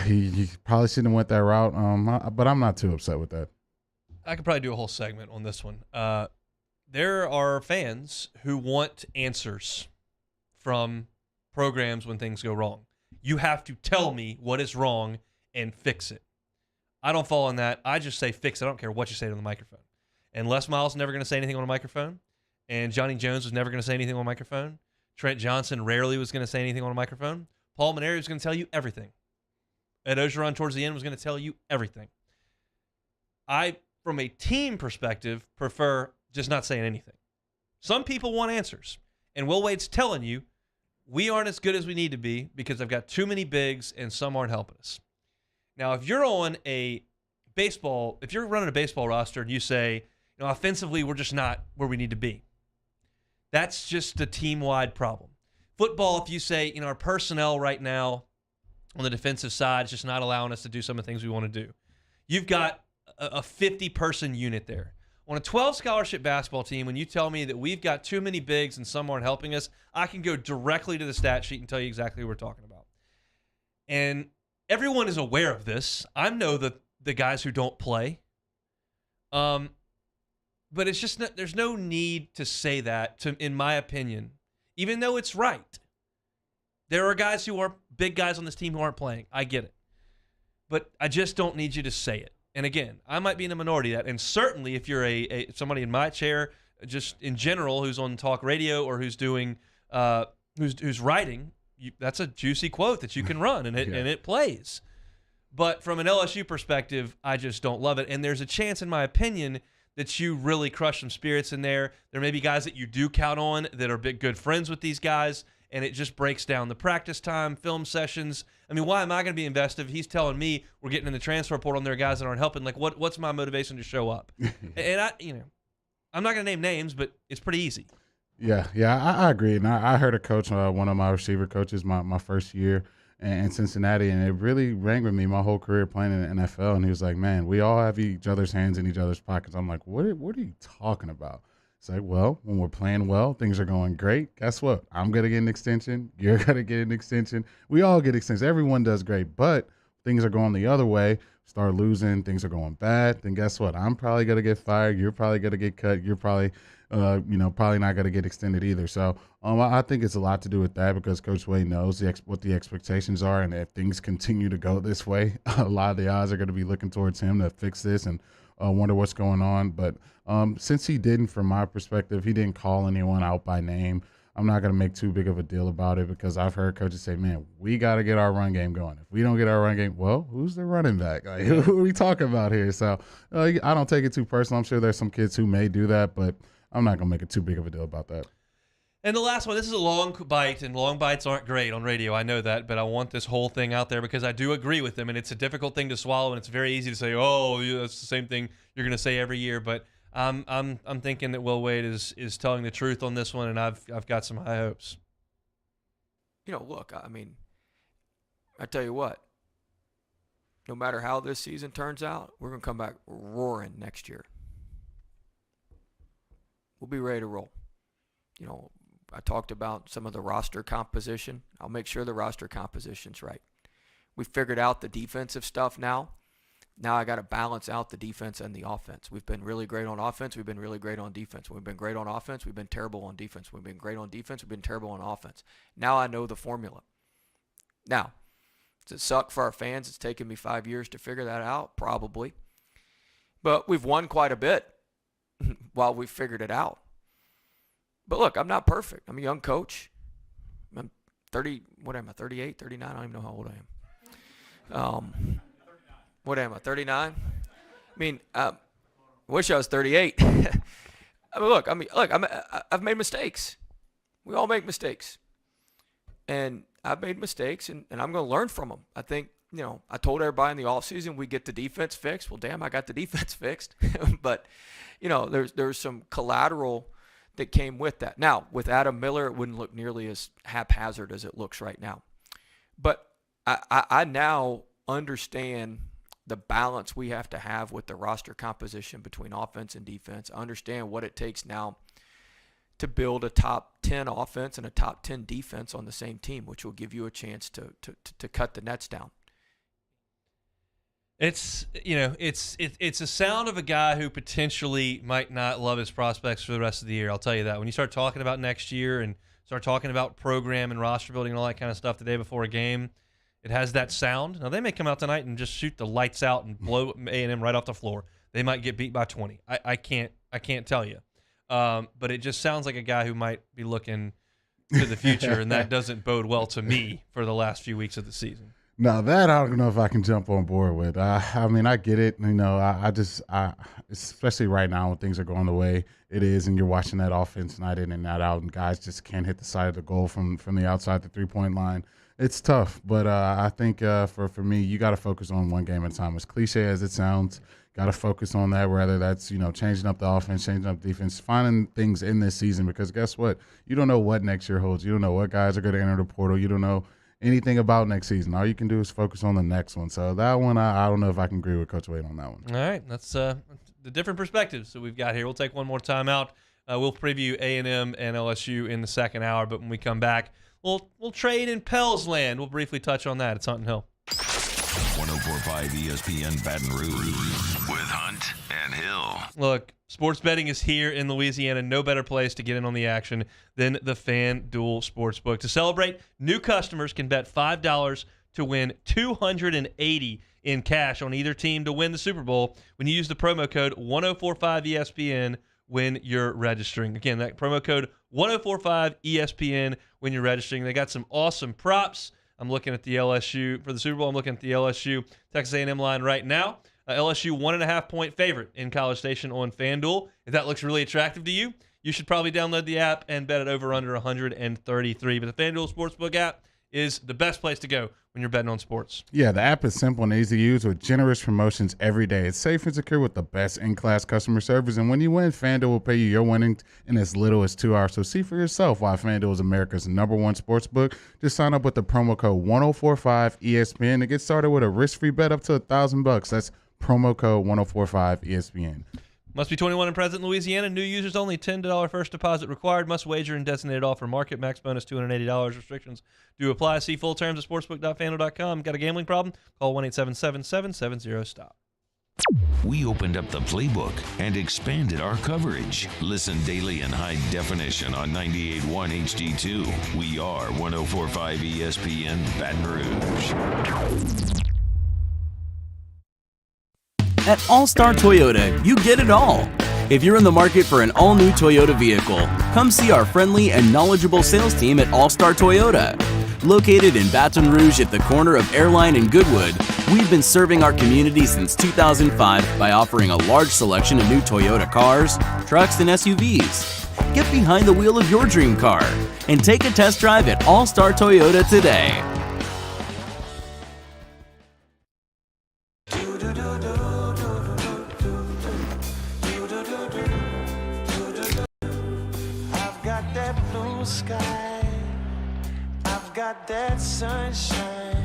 he probably shouldn't have went that route. But I'm not too upset with that. I could probably do a whole segment on this one. There are fans who want answers from programs when things go wrong. You have to tell me what is wrong and fix it. I don't fall in that. I just say fix it. I don't care what you say on the microphone. And Les Miles is never going to say anything on a microphone. And Johnny Jones was never going to say anything on a microphone. Trent Johnson rarely was going to say anything on a microphone. Paul Maneri was going to tell you everything. Ed Ogeron towards the end was going to tell you everything. I, from a team perspective, prefer just not saying anything. Some people want answers. And Will Wade's telling you, we aren't as good as we need to be because I've got too many bigs and some aren't helping us. Now, if you're running a baseball roster and you say, offensively, we're just not where we need to be. That's just a team-wide problem. Football, if you say, our personnel right now on the defensive side is just not allowing us to do some of the things we want to do. You've got a 50-person unit there. On a 12-scholarship basketball team, when you tell me that we've got too many bigs and some aren't helping us, I can go directly to the stat sheet and tell you exactly what we're talking about. And everyone is aware of this. I know the guys who don't play. But it's just there's no need to say that, in my opinion, even though it's right. There are guys who are big guys on this team who aren't playing. I get it. But I just don't need you to say it. And again, I might be in a minority of that. And certainly if you're somebody in my chair, just in general, who's on talk radio or who's doing who's writing, that's a juicy quote that you can run and it plays. But from an LSU perspective, I just don't love it. And there's a chance, in my opinion, that you really crush some spirits in there. There may be guys that you do count on that are big good friends with these guys, and it just breaks down the practice time, film sessions. I mean, why am I going to be invested if he's telling me we're getting in the transfer portal and there are guys that aren't helping? Like, what's my motivation to show up? And I'm not going to name names, but it's pretty easy. Yeah, I agree. And I heard a coach, one of my receiver coaches, my first year in Cincinnati, and it really rang with me my whole career playing in the NFL. And he was like, man, we all have each other's hands in each other's pockets. I'm like, what are you talking about? It's like, well, when we're playing well, things are going great. Guess what? I'm going to get an extension. You're going to get an extension. We all get extensions. Everyone does great. But things are going the other way. Start losing. Things are going bad. Then guess what? I'm probably going to get fired. You're probably going to get cut. You're probably probably not going to get extended either. So I think it's a lot to do with that because Coach Wade knows what the expectations are. And if things continue to go this way, a lot of the odds are going to be looking towards him to fix this and wonder what's going on. But since he didn't, from my perspective, he didn't call anyone out by name. I'm not going to make too big of a deal about it because I've heard coaches say, man, we got to get our run game going. If we don't get our run game, well, who's the running back? Like, who are we talking about here? So I don't take it too personal. I'm sure there's some kids who may do that, but I'm not going to make it too big of a deal about that. And the last one, this is a long bite, and long bites aren't great on radio. I know that, but I want this whole thing out there because I do agree with them, and it's a difficult thing to swallow, and it's very easy to say, oh, yeah, that's the same thing you're going to say every year. But I'm thinking that Will Wade is telling the truth on this one, and I've got some high hopes. Look, I mean, I tell you what, no matter how this season turns out, we're going to come back roaring next year. We'll be ready to roll. I talked about some of the roster composition. I'll make sure the roster composition's right. We figured out the defensive stuff now. Now I got to balance out the defense and the offense. We've been really great on offense. We've been really great on defense. We've been great on offense. We've been terrible on defense. We've been great on defense. We've been terrible on offense. Now I know the formula. Now, does it suck for our fans? It's taken me 5 years to figure that out? Probably. But we've won quite a bit while we figured it out. But look, I'm not perfect. I'm a young coach. I'm 30, what am I, 38, 39? I don't even know how old I am. What am I, 39? I mean, I wish I was 38. I've made mistakes. We all make mistakes. And I've made mistakes, and I'm going to learn from them. I think, I told everybody in the offseason we get the defense fixed. Well, damn, I got the defense fixed. But, there's some collateral that came with that. Now, with Adam Miller, it wouldn't look nearly as haphazard as it looks right now. But I now understand the balance we have to have with the roster composition between offense and defense. I understand what it takes now to build a top 10 offense and a top 10 defense on the same team, which will give you a chance to cut the nets down. It's a sound of a guy who potentially might not love his prospects for the rest of the year. I'll tell you that. When you start talking about next year and start talking about program and roster building and all that kind of stuff the day before a game, It has that sound. Now, they may come out tonight and just shoot the lights out and blow A&M right off the floor. They might get beat by 20. I can't tell you. But it just sounds like a guy who might be looking to the future, and that doesn't bode well to me for the last few weeks of the season. No, that I don't know if I can jump on board with. I mean, I get it. You know, I especially right now when things are going the way it is, and you're watching that offense night in and night out, and guys just can't hit the side of the goal from the outside the 3-point line. It's tough, but I think for me, you got to focus on one game at a time. As cliche as it sounds, got to focus on that, whether that's, you know, changing up the offense, changing up defense, finding things in this season, because guess what? You don't know what next year holds. You don't know what guys are going to enter the portal. You don't know anything about next season. All you can do is focus on the next one. So that one, I don't know if I can agree with Coach Wade on that one. All right, that's the different perspectives that we've got here. We'll take one more time out. We'll preview A&M and LSU in the second hour, but when we come back, we'll trade in Pels land. We'll briefly touch on that. It's Hunt and Hill. 104.5 ESPN Baton Rouge with Hunt and Hill. Look, sports betting is here in Louisiana. No better place to get in on the action than the FanDuel Sportsbook. To celebrate, new customers can bet $5 to win $280 in cash on either team to win the Super Bowl when you use the promo code 1045ESPN when you're registering. Again, that promo code 1045ESPN when you're registering. They got some awesome props. I'm looking at the LSU for the Super Bowl. I'm looking at the LSU Texas A&M line right now. LSU 1.5-point favorite in College Station on FanDuel. If that looks really attractive to you, you should probably download the app and bet it over under 133. But the FanDuel Sportsbook app is the best place to go when you're betting on sports. Yeah, the app is simple and easy to use with generous promotions every day. It's safe and secure with the best in-class customer service. And when you win, FanDuel will pay you your winnings in as little as 2 hours. So see for yourself why FanDuel is America's #1 sportsbook. Just sign up with the promo code 1045ESPN to get started with a risk-free bet up to $1,000. That's promo code 1045ESPN. Must be 21 and present in Louisiana. New users only. $10 first deposit required. Must wager in designated offer market. Max bonus $280. Restrictions do apply. See full terms at sportsbook.fanduel.com. Got a gambling problem? Call 1-877-770-STOP. We opened up the playbook and expanded our coverage. Listen daily in high definition on 98.1 HD2. We are 104.5 ESPN Baton Rouge. At All-Star Toyota, you get it all. If you're in the market for an all-new Toyota vehicle, come see our friendly and knowledgeable sales team at All-Star Toyota. Located in Baton Rouge at the corner of Airline and Goodwood, we've been serving our community since 2005 by offering a large selection of new Toyota cars, trucks, and SUVs. Get behind the wheel of your dream car and take a test drive at All-Star Toyota today. Sky, I've got that sunshine.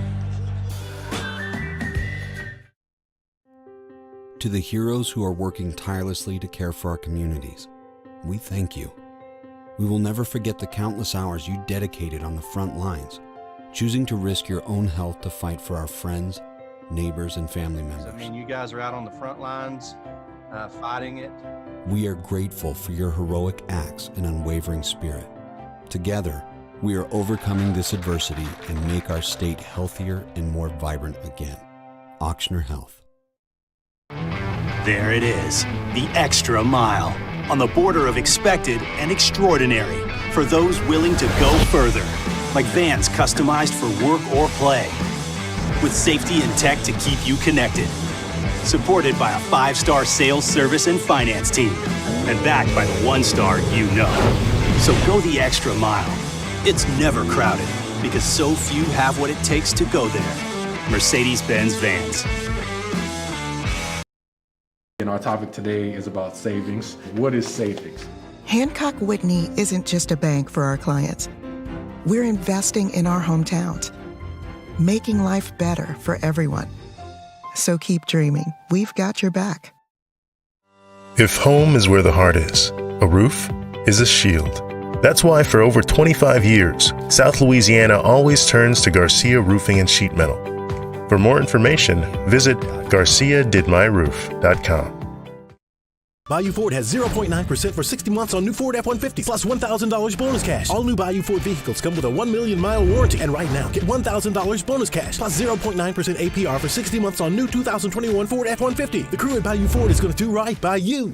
To the heroes who are working tirelessly to care for our communities, we thank you. We will never forget the countless hours you dedicated on the front lines, choosing to risk your own health to fight for our friends, neighbors, and family members. I mean, you guys are out on the front lines fighting it. We are grateful for your heroic acts and unwavering spirit. Together, we are overcoming this adversity and make our state healthier and more vibrant again. Ochsner Health. There it is, the extra mile, on the border of expected and extraordinary, for those willing to go further, like vans customized for work or play, with safety and tech to keep you connected, supported by a 5-star sales, service, and finance team, and backed by the 1-star you know. So go the extra mile. It's never crowded, because so few have what it takes to go there. Mercedes-Benz Vans. And our topic today is about savings. What is savings? Hancock Whitney isn't just a bank for our clients. We're investing in our hometowns, making life better for everyone. So keep dreaming. We've got your back. If home is where the heart is, a roof is a shield. That's why for over 25 years, South Louisiana always turns to Garcia Roofing and Sheet Metal. For more information, visit GarciaDidMyRoof.com. Bayou Ford has 0.9% for 60 months on new Ford F-150 plus $1,000 bonus cash. All new Bayou Ford vehicles come with a 1 million mile warranty. And right now, get $1,000 bonus cash plus 0.9% APR for 60 months on new 2021 Ford F-150. The crew at Bayou Ford is going to do right by you.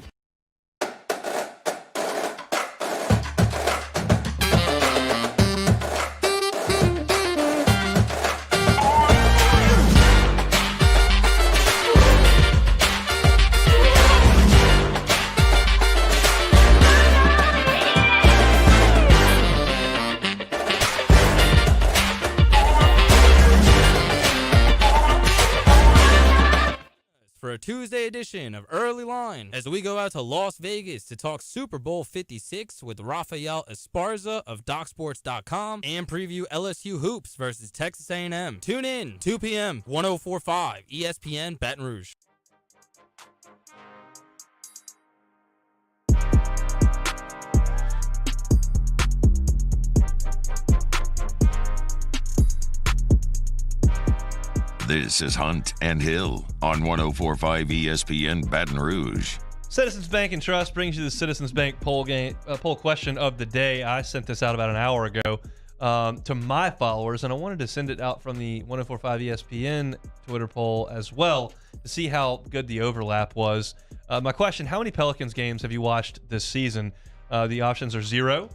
For a Tuesday edition of Early Line as we go out to Las Vegas to talk Super Bowl 56 with Rafael Esparza of DocSports.com and preview LSU Hoops versus Texas A&M. Tune in, 2 p.m., 104.5 ESPN Baton Rouge. This is Hunt and Hill on 104.5 ESPN Baton Rouge. Citizens Bank and Trust brings you the Citizens Bank poll question of the day. I sent this out about an hour ago to my followers, and I wanted to send it out from the 104.5 ESPN Twitter poll as well to see how good the overlap was. My question, how many Pelicans games have you watched this season? The options are 0,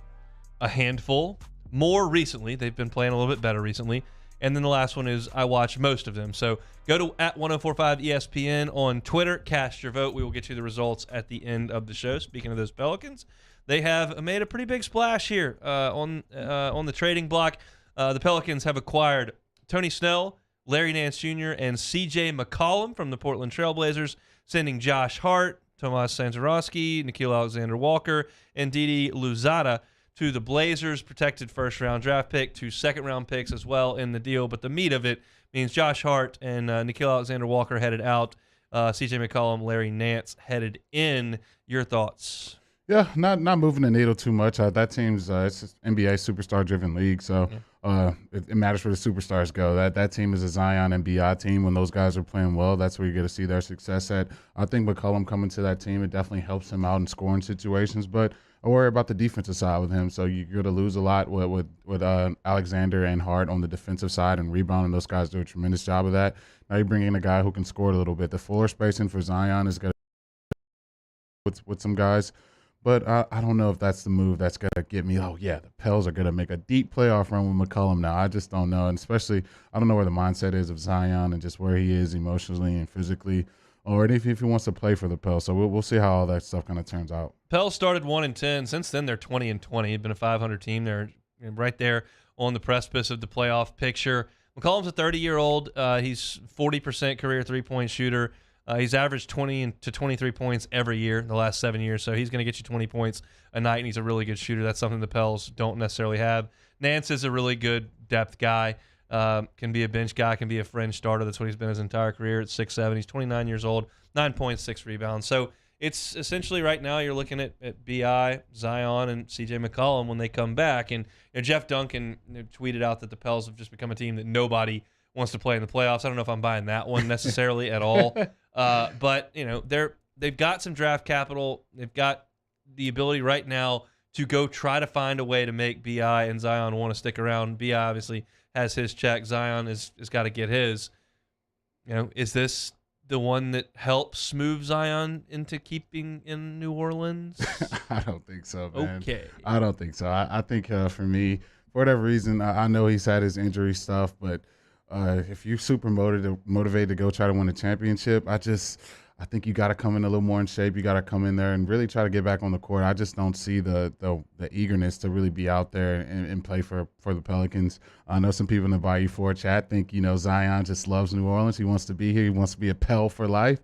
a handful, more recently. They've been playing a little bit better recently. And then the last one is I watch most of them. So go to @1045 ESPN on Twitter, cast your vote. We will get you the results at the end of the show. Speaking of those Pelicans, they have made a pretty big splash here on the trading block. The Pelicans have acquired Tony Snell, Larry Nance Jr., and C.J. McCollum from the Portland Trailblazers, sending Josh Hart, Tomas Santoroski, Nickeil Alexander-Walker, and Didi Louzada to the Blazers, protected first-round draft pick, 2 second-round picks as well in the deal. But the meat of it means Josh Hart and Nickeil Alexander-Walker headed out, C.J. McCollum, Larry Nance headed in. Your thoughts? Yeah, not moving the needle too much. That team's it's an NBA superstar-driven league, so it matters where the superstars go. That team is a Zion and BI team. When those guys are playing well, that's where you get to see their success at. I think McCollum coming to that team, it definitely helps him out in scoring situations, but I worry about the defensive side with him. So you're going to lose a lot with Alexander and Hart on the defensive side and rebounding. Those guys do a tremendous job of that. Now you bring in a guy who can score a little bit. The floor spacing for Zion is going to with some guys. But I don't know if that's the move that's going to get me, oh, yeah, the Pels are going to make a deep playoff run with McCollum now. I just don't know. And especially, I don't know where the mindset is of Zion and just where he is emotionally and physically, or if he wants to play for the Pels. So we'll see how all that stuff kind of turns out. Pels started 1-10. Since then, they're 20-20. They've been a 500 team. They're right there on the precipice of the playoff picture. McCollum's a 30-year-old. He's 40% career three-point shooter. He's averaged 20 to 23 points every year in the last 7 years, so he's going to get you 20 points a night, and he's a really good shooter. That's something the Pels don't necessarily have. Nance is a really good depth guy, can be a bench guy, can be a fringe starter. That's what he's been his entire career at 6'7". He's 29 years old, 9 points, 6 rebounds. So it's essentially right now you're looking at B.I., Zion, and C.J. McCollum when they come back. And Jeff Duncan tweeted out that the Pels have just become a team that nobody wants to play in the playoffs. I don't know if I'm buying that one necessarily at all. But they've got some draft capital. They've got the ability right now to go try to find a way to make B.I. and Zion want to stick around. B.I. obviously has his check. Zion has got to get his. Is this the one that helps move Zion into keeping in New Orleans? I don't think so, man. Okay. I don't think so. I think for me, for whatever reason, I know he's had his injury stuff, but if you're super motivated to go try to win a championship, I think you got to come in a little more in shape. You got to come in there and really try to get back on the court. I just don't see the eagerness to really be out there and play for the Pelicans. I know some people in the Bayou 4 chat think, Zion just loves New Orleans. He wants to be here. He wants to be a Pel for life.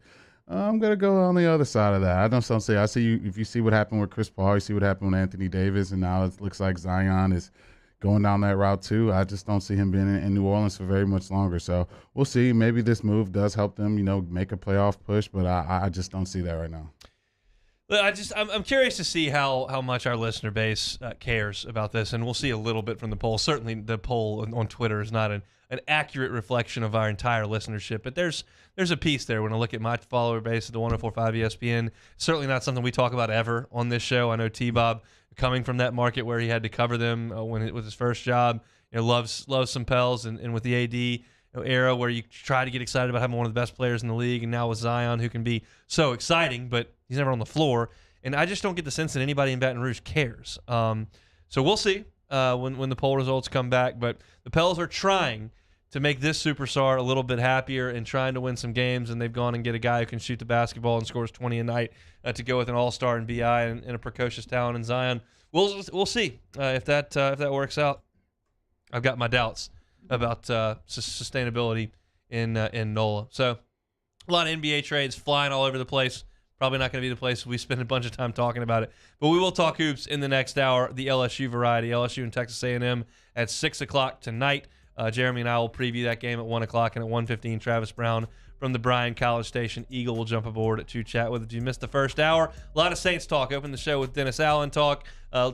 I'm going to go on the other side of that. I don't say I see you. If you see what happened with Chris Paul, you see what happened with Anthony Davis, and now it looks like Zion is going down that route too. I just don't see him being in New Orleans for very much longer. So we'll see. Maybe this move does help them, make a playoff push, but I just don't see that right now. I'm curious to see how much our listener base cares about this, and we'll see a little bit from the poll. Certainly, the poll on Twitter is not an accurate reflection of our entire listenership, but there's a piece there. When I look at my follower base at the 104.5 ESPN, certainly not something we talk about ever on this show. I know T-Bob, coming from that market where he had to cover them when it was his first job, loves some Pels, and with the AD era where you try to get excited about having one of the best players in the league, and now with Zion, who can be so exciting, but he's never on the floor. And I just don't get the sense that anybody in Baton Rouge cares. So we'll see when the poll results come back. But the Pels are trying to make this superstar a little bit happier and trying to win some games, and they've gone and get a guy who can shoot the basketball and scores 20 a night to go with an all-star in BI and a precocious talent in Zion. We'll see if that works out. I've got my doubts about sustainability in NOLA. So a lot of NBA trades flying all over the place. Probably not going to be the place we spend a bunch of time talking about it. But we will talk hoops in the next hour, the LSU variety. LSU and Texas A&M at 6 o'clock tonight. Jeremy and I will preview that game at 1 o'clock, and at 1:15, Travis Brown from the Bryan College Station Eagle will jump aboard to chat with. If you missed the first hour, a lot of Saints talk. Opened the show with Dennis Allen talk.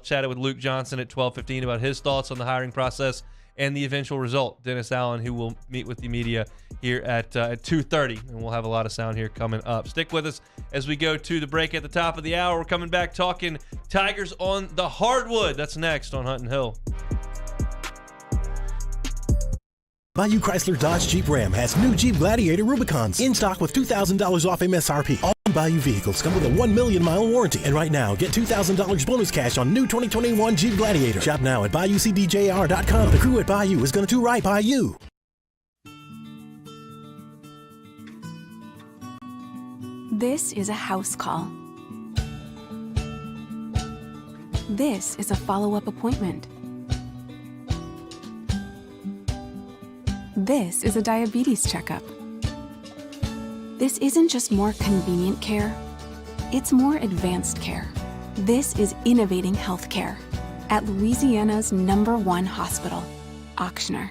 Chatted with Luke Johnson at 12:15 about his thoughts on the hiring process and the eventual result. Dennis Allen, who will meet with the media here at 2:30, and we'll have a lot of sound here coming up. Stick with us as we go to the break at the top of the hour. We're coming back talking Tigers on the hardwood. That's next on Hunt and Hill. Bayou Chrysler Dodge Jeep Ram has new Jeep Gladiator Rubicons in stock with $2,000 off MSRP. All Bayou vehicles come with a 1 million-mile warranty. And right now, get $2,000 bonus cash on new 2021 Jeep Gladiator. Shop now at BayouCDJR.com. The crew at Bayou is going to do right by you. This is a house call. This is a follow-up appointment. This is a diabetes checkup. This isn't just more convenient care, it's more advanced care. This is innovating healthcare at Louisiana's #1 hospital, Ochsner.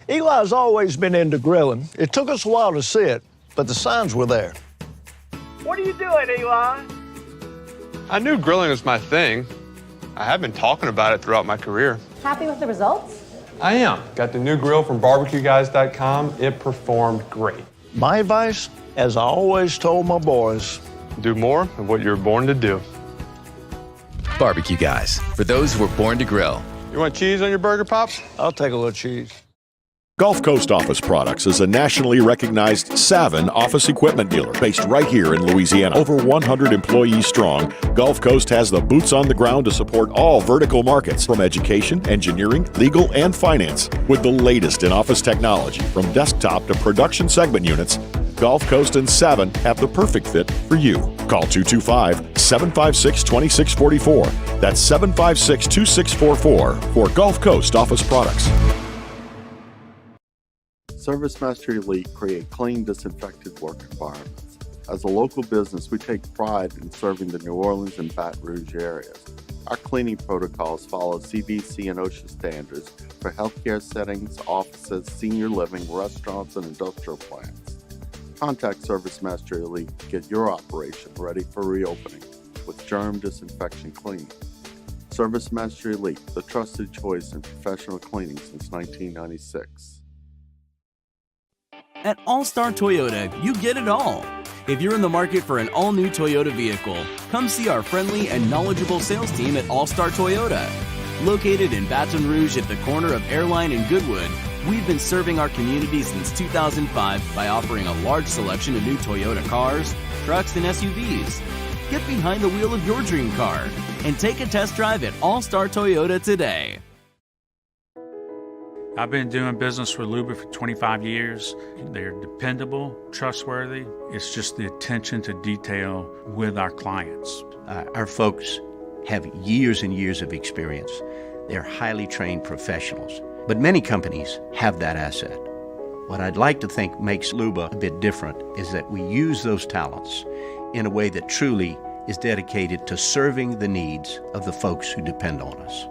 Eli's always been into grilling. It took us a while to see it, but the signs were there. What are you doing, Eli? I knew grilling was my thing. I have been talking about it throughout my career. Happy with the results? I am. Got the new grill from barbecueguys.com. It performed great. My advice, as I always told my boys, do more of what you're born to do. Barbecue Guys, for those who were born to grill. You want cheese on your burger, Pops? I'll take a little cheese. Gulf Coast Office Products is a nationally recognized Savin office equipment dealer based right here in Louisiana. Over 100 employees strong, Gulf Coast has the boots on the ground to support all vertical markets, from education, engineering, legal, and finance. With the latest in office technology, from desktop to production segment units, Gulf Coast and Savin have the perfect fit for you. Call 225-756-2644. That's 756-2644 for Gulf Coast Office Products. ServiceMaster Elite create clean, disinfected work environments. As a local business, we take pride in serving the New Orleans and Baton Rouge areas. Our cleaning protocols follow CDC and OSHA standards for healthcare settings, offices, senior living, restaurants, and industrial plants. Contact ServiceMaster Elite to get your operation ready for reopening with germ disinfection cleaning. ServiceMaster Elite, the trusted choice in professional cleaning since 1996. At All-Star Toyota, you get it all. If you're in the market for an all-new Toyota vehicle, come see our friendly and knowledgeable sales team at All-Star Toyota. Located in Baton Rouge at the corner of Airline and Goodwood, we've been serving our community since 2005 by offering a large selection of new Toyota cars, trucks, and SUVs. Get behind the wheel of your dream car and take a test drive at All-Star Toyota today. I've been doing business with Luba for 25 years. They're dependable, trustworthy. It's just the attention to detail with our clients. Our folks have years and years of experience. They're highly trained professionals. But many companies have that asset. What I'd like to think makes Luba a bit different is that we use those talents in a way that truly is dedicated to serving the needs of the folks who depend on us.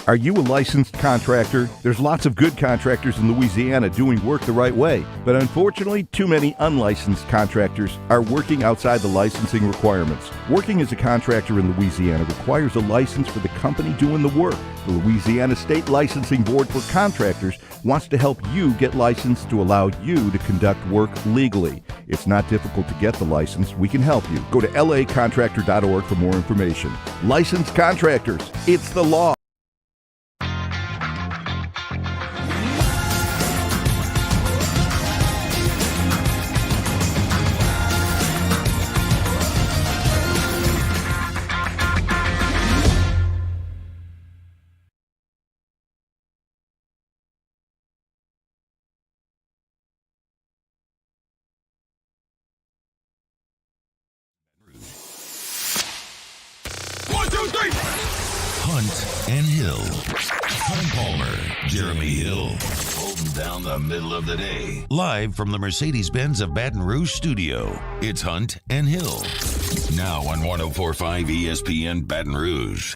Are you a licensed contractor? There's lots of good contractors in Louisiana doing work the right way, but unfortunately, too many unlicensed contractors are working outside the licensing requirements. Working as a contractor in Louisiana requires a license for the company doing the work. The Louisiana State Licensing Board for Contractors wants to help you get licensed to allow you to conduct work legally. It's not difficult to get the license. We can help you. Go to lacontractor.org for more information. Licensed contractors, it's the law. Hunt and Hill. Hunt Palmer, Jeremy Hill, holding down the middle of the day. Live from the Mercedes-Benz of Baton Rouge studio, it's Hunt and Hill. Now on 104.5 ESPN Baton Rouge.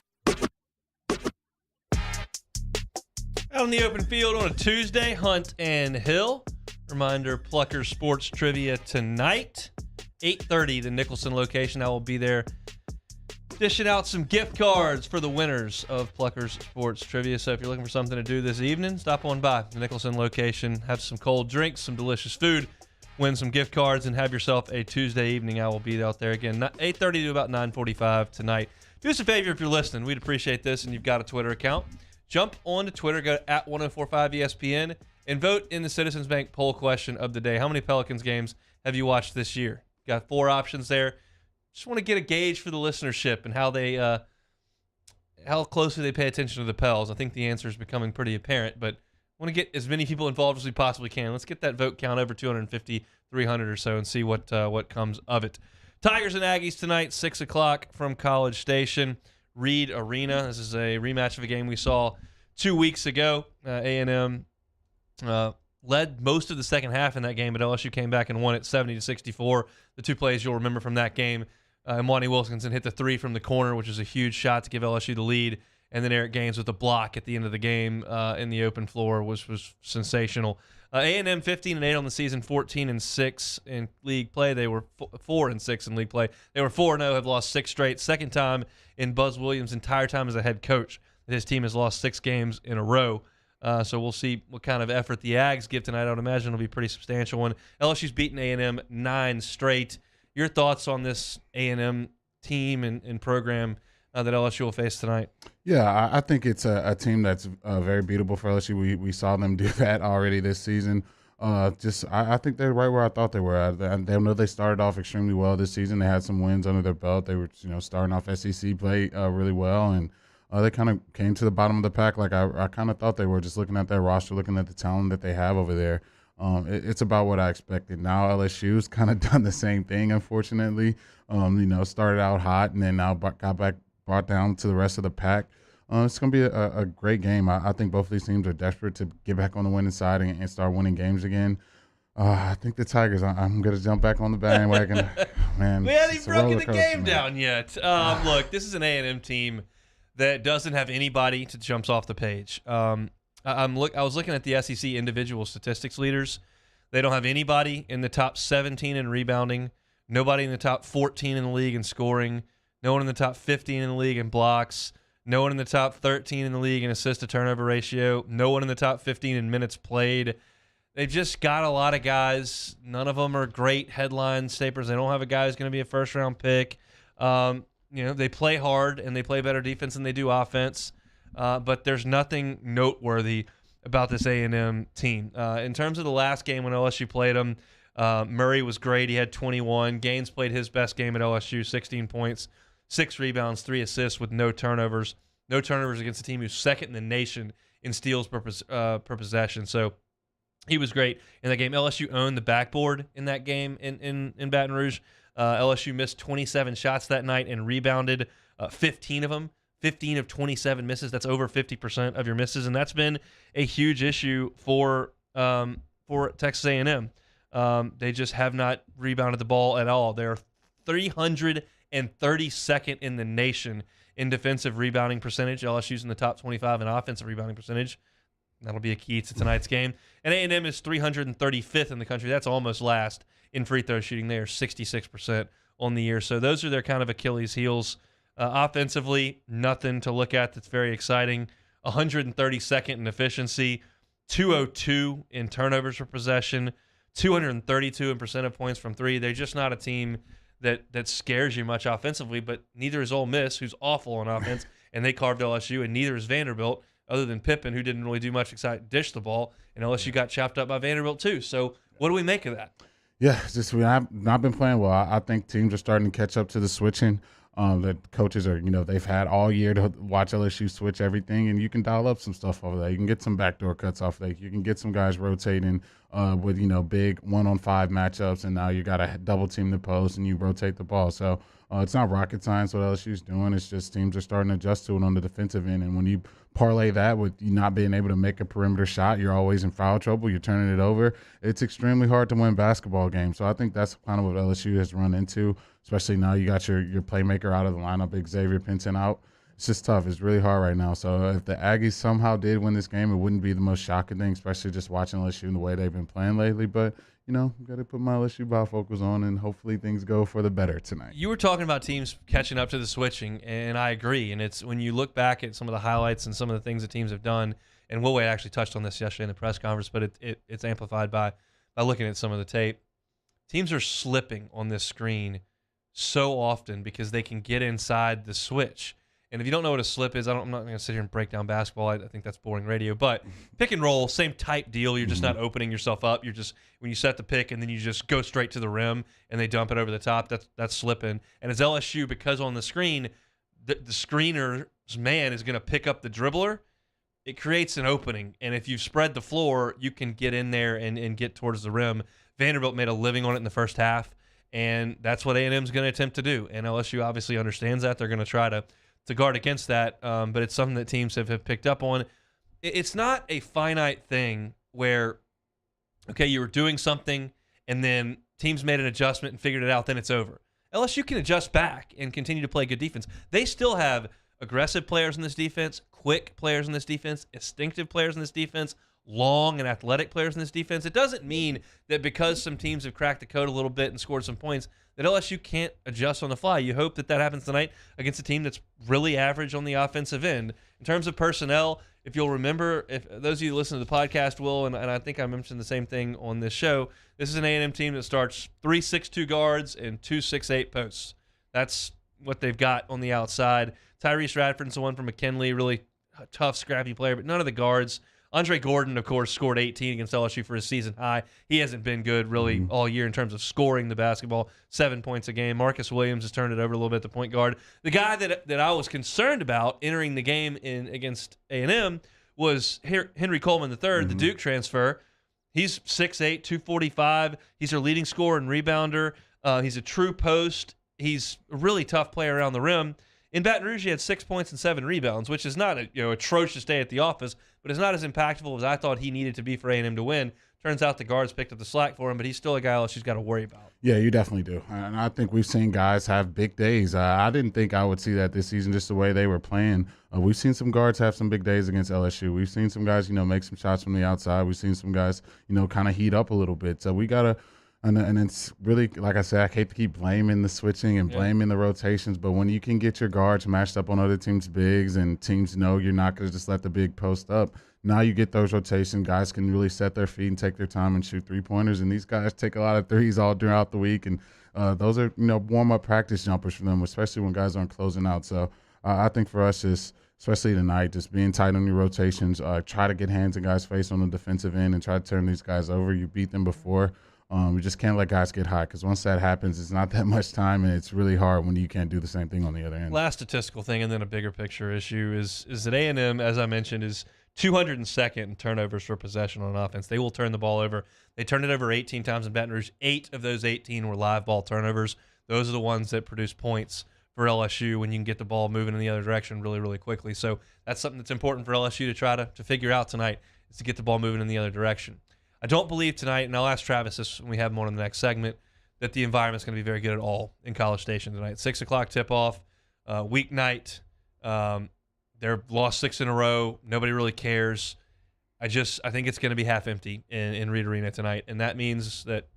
Out in the open field on a Tuesday, Hunt and Hill. Reminder, Plucker Sports Trivia tonight, 8:30, the Nicholson location. I will be there dishing out some gift cards for the winners of Plucker's Sports Trivia. So if you're looking for something to do this evening, stop on by the Nicholson location, have some cold drinks, some delicious food, win some gift cards, and have yourself a Tuesday evening. I will be out there again, 8:30 to about 9:45 tonight. Do us a favor if you're listening. We'd appreciate this, and you've got a Twitter account. Jump onto Twitter, go to @1045 ESPN, and vote in the Citizens Bank poll question of the day. How many Pelicans games have you watched this year? Got 4 options there. Just want to get a gauge for the listenership and how they, how closely they pay attention to the Pels. I think the answer is becoming pretty apparent, but want to get as many people involved as we possibly can. Let's get that vote count over 250, 300 or so, and see what comes of it. Tigers and Aggies tonight, 6 o'clock from College Station, Reed Arena. This is a rematch of a game we saw 2 weeks ago. A&M led most of the second half in that game, but LSU came back and won it 70-64. The 2 plays you'll remember from that game, Imani Wilkinson hit the 3 from the corner, which was a huge shot to give LSU the lead, and then Eric Gaines with the block at the end of the game in the open floor was sensational. A&M 15-8 on the season, 14-6 in league play. They were 4-6 in league play. They were 4-0, have lost 6 straight. Second time in Buzz Williams' entire time as a head coach that his team has lost 6 games in a row. So we'll see what kind of effort the Ags give tonight. I would imagine it'll be a pretty substantial one. LSU's beaten A&M 9 straight. Your thoughts on this A&M team and program that LSU will face tonight? Yeah, I think it's a team that's very beatable for LSU. We saw them do that already this season. I think they're right where I thought they were. They know they started off extremely well this season. They had some wins under their belt. They were starting off SEC play really well, and they kind of came to the bottom of the pack like I kind of thought they were, just looking at their roster, looking at the talent that they have over there. It's about what I expected. Now LSU's kind of done the same thing, unfortunately. Started out hot and then now brought down to the rest of the pack. It's going to be a great game. I think both of these teams are desperate to get back on the winning side and start winning games again. I think the Tigers, I'm going to jump back on the bandwagon. Man, we haven't even broken the game down yet. Look, this is an A&M team that doesn't have anybody that jumps off the page. I was looking at the SEC individual statistics leaders. They don't have anybody in the top 17 in rebounding, nobody in the top 14 in the league in scoring, no one in the top 15 in the league in blocks, no one in the top 13 in the league in assist-to-turnover ratio, no one in the top 15 in minutes played. They've just got a lot of guys. None of them are great headline stapers. They don't have a guy who's going to be a first-round pick. They play hard, and they play better defense than they do offense. But there's nothing noteworthy about this A&M team. In terms of the last game when LSU played them, Murray was great. He had 21. Gaines played his best game at LSU, 16 points, 6 rebounds, 3 assists with no turnovers. No turnovers against a team who's second in the nation in steals per possession. So he was great in that game. LSU owned the backboard in that game in Baton Rouge. LSU missed 27 shots that night and rebounded 15 of them. 15 of 27 misses. That's over 50% of your misses, and that's been a huge issue for Texas A&M. They just have not rebounded the ball at all. They're 385th and 32nd in the nation in defensive rebounding percentage. LSU's in the top 25 in offensive rebounding percentage. That'll be a key to tonight's game. And A&M is 335th in the country. That's almost last in free throw shooting. They are 66% on the year. So those are their kind of Achilles heels. Offensively, nothing to look at that's very exciting. 132nd in efficiency, 202 in turnovers per possession, 232 in percent of points from three. They're just not a team that scares you much offensively, but neither is Ole Miss, who's awful on offense, and they carved LSU, and neither is Vanderbilt, other than Pippen, who didn't really do much exciting dish the ball, and LSU got chopped up by Vanderbilt too. So what do we make of that? Yeah, just I've not been playing well. I think teams are starting to catch up to the switching. That coaches are, they've had all year to watch LSU switch everything, and you can dial up some stuff over there. You can get some backdoor cuts off there. You can get some guys rotating with, big 1-on-5 matchups, and now you got to double team the post and you rotate the ball. So it's not rocket science what LSU's doing. It's just teams are starting to adjust to it on the defensive end, and when you parlay that with you not being able to make a perimeter shot, you're always in foul trouble, you're turning it over. It's extremely hard to win basketball games. So I think that's kind of what LSU has run into, especially now you got your playmaker out of the lineup, Xavier Pinson out. It's just tough. It's really hard right now. So if the Aggies somehow did win this game, it wouldn't be the most shocking thing, especially just watching LSU and the way they've been playing lately. But, got to put my LSU bifocals on, and hopefully things go for the better tonight. You were talking about teams catching up to the switching, and I agree. And it's when you look back at some of the highlights and some of the things that teams have done, and Will Wade actually touched on this yesterday in the press conference, but it's amplified by looking at some of the tape. Teams are slipping on this screen so often because they can get inside the switch. And if you don't know what a slip is, I'm not going to sit here and break down basketball. I think that's boring radio. But pick and roll, same type deal. You're just not opening yourself up. You're just when you set the pick and then you just go straight to the rim and they dump it over the top. That's slipping. And as LSU, because on the screen, the screener's man is going to pick up the dribbler. It creates an opening. And if you spread the floor, you can get in there and get towards the rim. Vanderbilt made a living on it in the first half, and that's what A&M's going to attempt to do. And LSU obviously understands that. They're going to try to guard against that, but it's something that teams have picked up on. It's not a finite thing where, okay, you were doing something and then teams made an adjustment and figured it out, then it's over. LSU can adjust back and continue to play good defense. They still have aggressive players in this defense, quick players in this defense, instinctive players in this defense, long and athletic players in this defense. It doesn't mean that because some teams have cracked the code a little bit and scored some points that LSU can't adjust on the fly. You hope that happens tonight against a team that's really average on the offensive end. In terms of personnel, if you'll remember, if those of you who listen to the podcast will, and I think I mentioned the same thing on this show, this is an A&M team that starts 3 6'2" guards and 2 6'8" posts. That's what they've got on the outside. Tyrese Radford's the one from McKinley, really tough, scrappy player, but none of the guards. Andre Gordon, of course, scored 18 against LSU for his season high. He hasn't been good really all year in terms of scoring the basketball, 7 points a game. Marcus Williams has turned it over a little bit at the point guard. The guy that I was concerned about entering the game against A&M was Henry Coleman III, the Duke transfer. He's 6'8", 245. He's their leading scorer and rebounder. He's a true post. He's a really tough player around the rim. In Baton Rouge, he had 6 points and 7 rebounds, which is not a atrocious day at the office, but it's not as impactful as I thought he needed to be for A&M to win. Turns out the guards picked up the slack for him, but he's still a guy LSU's got to worry about. Yeah, you definitely do. And I think we've seen guys have big days. I didn't think I would see that this season just the way they were playing. We've seen some guards have some big days against LSU. We've seen some guys, make some shots from the outside. We've seen some guys, kind of heat up a little bit. So we got to – and it's really, like I said, I hate to keep blaming the switching and blaming the rotations, but when you can get your guards matched up on other teams' bigs and teams know you're not going to just let the big post up, now you get those rotations. Guys can really set their feet and take their time and shoot three-pointers, and these guys take a lot of threes all throughout the week, and those are, warm-up practice jumpers for them, especially when guys aren't closing out. So I think for us, especially tonight, just being tight on your rotations, try to get hands in guys' face on the defensive end and try to turn these guys over. You beat them before. We just can't let guys get hot because once that happens, it's not that much time, and it's really hard when you can't do the same thing on the other end. Last statistical thing, and then a bigger picture issue is that A&M, as I mentioned, is 202nd in turnovers per possession on offense. They will turn the ball over. They turned it over 18 times in Baton Rouge. 8 of those 18 were live ball turnovers. Those are the ones that produce points for LSU when you can get the ball moving in the other direction really, really quickly. So that's something that's important for LSU to try to figure out tonight is to get the ball moving in the other direction. I don't believe tonight, and I'll ask Travis this when we have him on in the next segment, that the environment's going to be very good at all in College Station tonight. 6 o'clock tip-off, weeknight. They're lost 6 in a row. Nobody really cares. I think it's going to be half empty in Reed Arena tonight, and that means that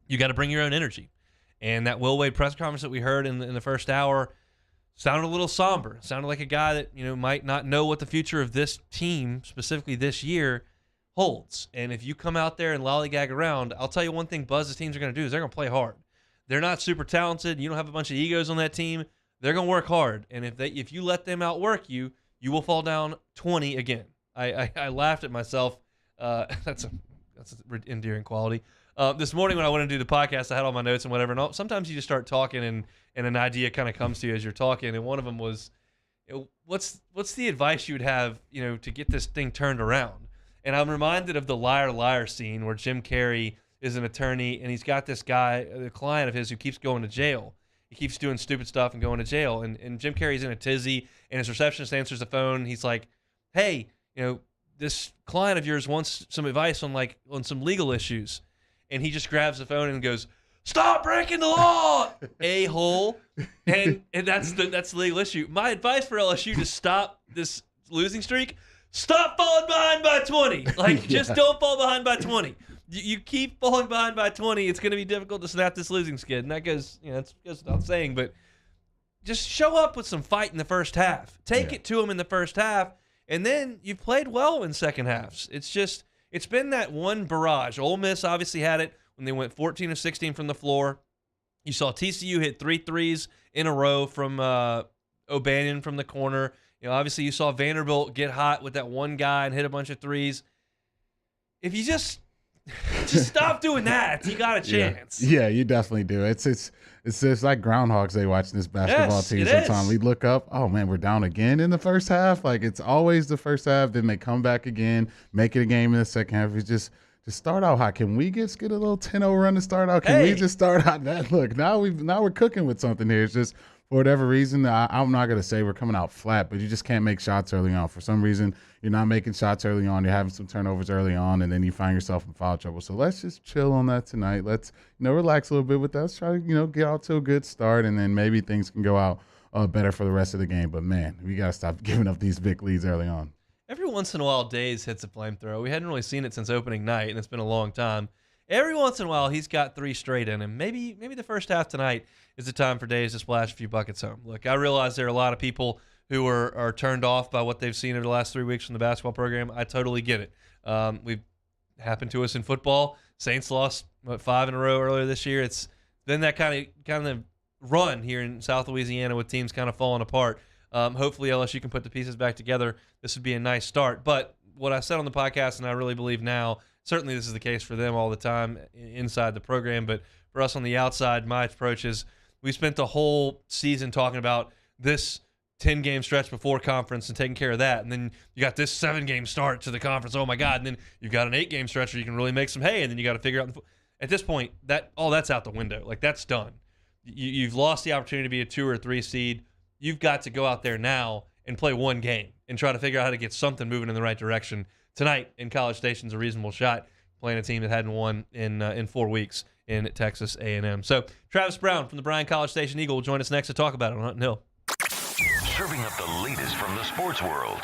you got to bring your own energy. And that Will Wade press conference that we heard in the first hour sounded a little somber. Sounded like a guy that might not know what the future of this team, specifically this year, holds. And if you come out there and lollygag around, I'll tell you one thing Buzz's teams are going to do is they're going to play hard. They're not super talented. You don't have a bunch of egos on that team. They're going to work hard. And if you let them outwork you, you will fall down 20 again. I laughed at myself. That's an endearing quality. This morning when I went to do the podcast, I had all my notes and whatever. And sometimes you just start talking and an idea kind of comes to you as you're talking. And one of them was, what's the advice you would have, to get this thing turned around? And I'm reminded of the Liar Liar scene where Jim Carrey is an attorney and he's got this guy, a client of his, who keeps going to jail. He keeps doing stupid stuff and going to jail. And Jim Carrey's in a tizzy and his receptionist answers the phone. He's like, hey, this client of yours wants some advice on some legal issues. And he just grabs the phone and goes, "Stop breaking the law, a-hole." And that's the legal issue. My advice for LSU to stop this losing streak: stop falling behind by 20. Just don't fall behind by 20. You keep falling behind by 20, it's going to be difficult to snap this losing skid. And that goes, that goes without saying. But just show up with some fight in the first half. Take it to them in the first half, and then you've played well in second halves. It's been that one barrage. Ole Miss obviously had it when they went 14 of 16 from the floor. You saw TCU hit 3 threes in a row from O'Banion from the corner. Obviously you saw Vanderbilt get hot with that one guy and hit a bunch of threes. If you just stop doing that, you got a chance. Yeah, you definitely do. It's just like Groundhog's Day watching this basketball team. Sometimes we look up, oh man, we're down again in the first half. It's always the first half, then they come back again, make it a game in the second half. It's just start out hot. Can we just get a little 10-0 run to start out? Can we just start out that? Look, now we're cooking with something here. It's just, for whatever reason, I'm not going to say we're coming out flat, but you just can't make shots early on. For some reason, you're not making shots early on. You're having some turnovers early on, and then you find yourself in foul trouble. So let's just chill on that tonight. Let's relax a little bit with that. Let's try to get out to a good start, and then maybe things can go out better for the rest of the game. But, man, we got to stop giving up these big leads early on. Every once in a while, Days hits a flamethrower. We hadn't really seen it since opening night, and it's been a long time. Every once in a while, he's got 3 straight in him. Maybe the first half tonight is the time for Days to splash a few buckets home. Look, I realize there are a lot of people who are turned off by what they've seen over the last 3 weeks from the basketball program. I totally get it. We've happened to us in football. Saints lost 5 in a row earlier this year. It's been that kind of run here in South Louisiana with teams kind of falling apart. Hopefully LSU can put the pieces back together. This would be a nice start. But what I said on the podcast, and I really believe now, certainly this is the case for them all the time inside the program, but for us on the outside, my approach is we spent the whole season talking about this 10-game stretch before conference and taking care of that. And then you got this 7-game start to the conference. Oh, my God. And then you've got an 8-game stretch where you can really make some hay, and then you got to figure out at this point, that's out the window. That's done. You've lost the opportunity to be a 2 or 3 seed. You've got to go out there now and play one game and try to figure out how to get something moving in the right direction. Tonight in College Station's a reasonable shot, playing a team that hadn't won in 4 weeks in Texas A&M. So Travis Brown from the Bryan College Station Eagle will join us next to talk about it on Hunt and Hill. Serving up the latest from the sports world.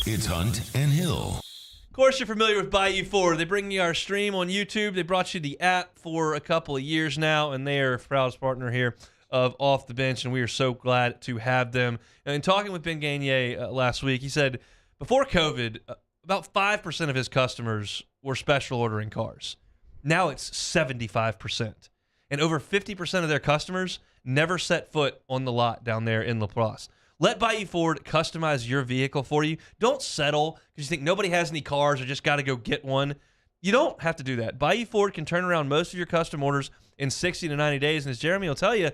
It's Hunt and Hill. Of course, you're familiar with Bayou Ford. They bring you our stream on YouTube. They brought you the app for a couple of years now, and they are a proud partner here of Off the Bench, and we are so glad to have them. And in talking with Ben Gagne last week, he said before COVID, about 5% of his customers were special ordering cars. Now it's 75%. And over 50% of their customers never set foot on the lot down there in La Place. Let Bayou Ford customize your vehicle for you. Don't settle because you think nobody has any cars or just got to go get one. You don't have to do that. Bayou Ford can turn around most of your custom orders in 60 to 90 days. And as Jeremy will tell you,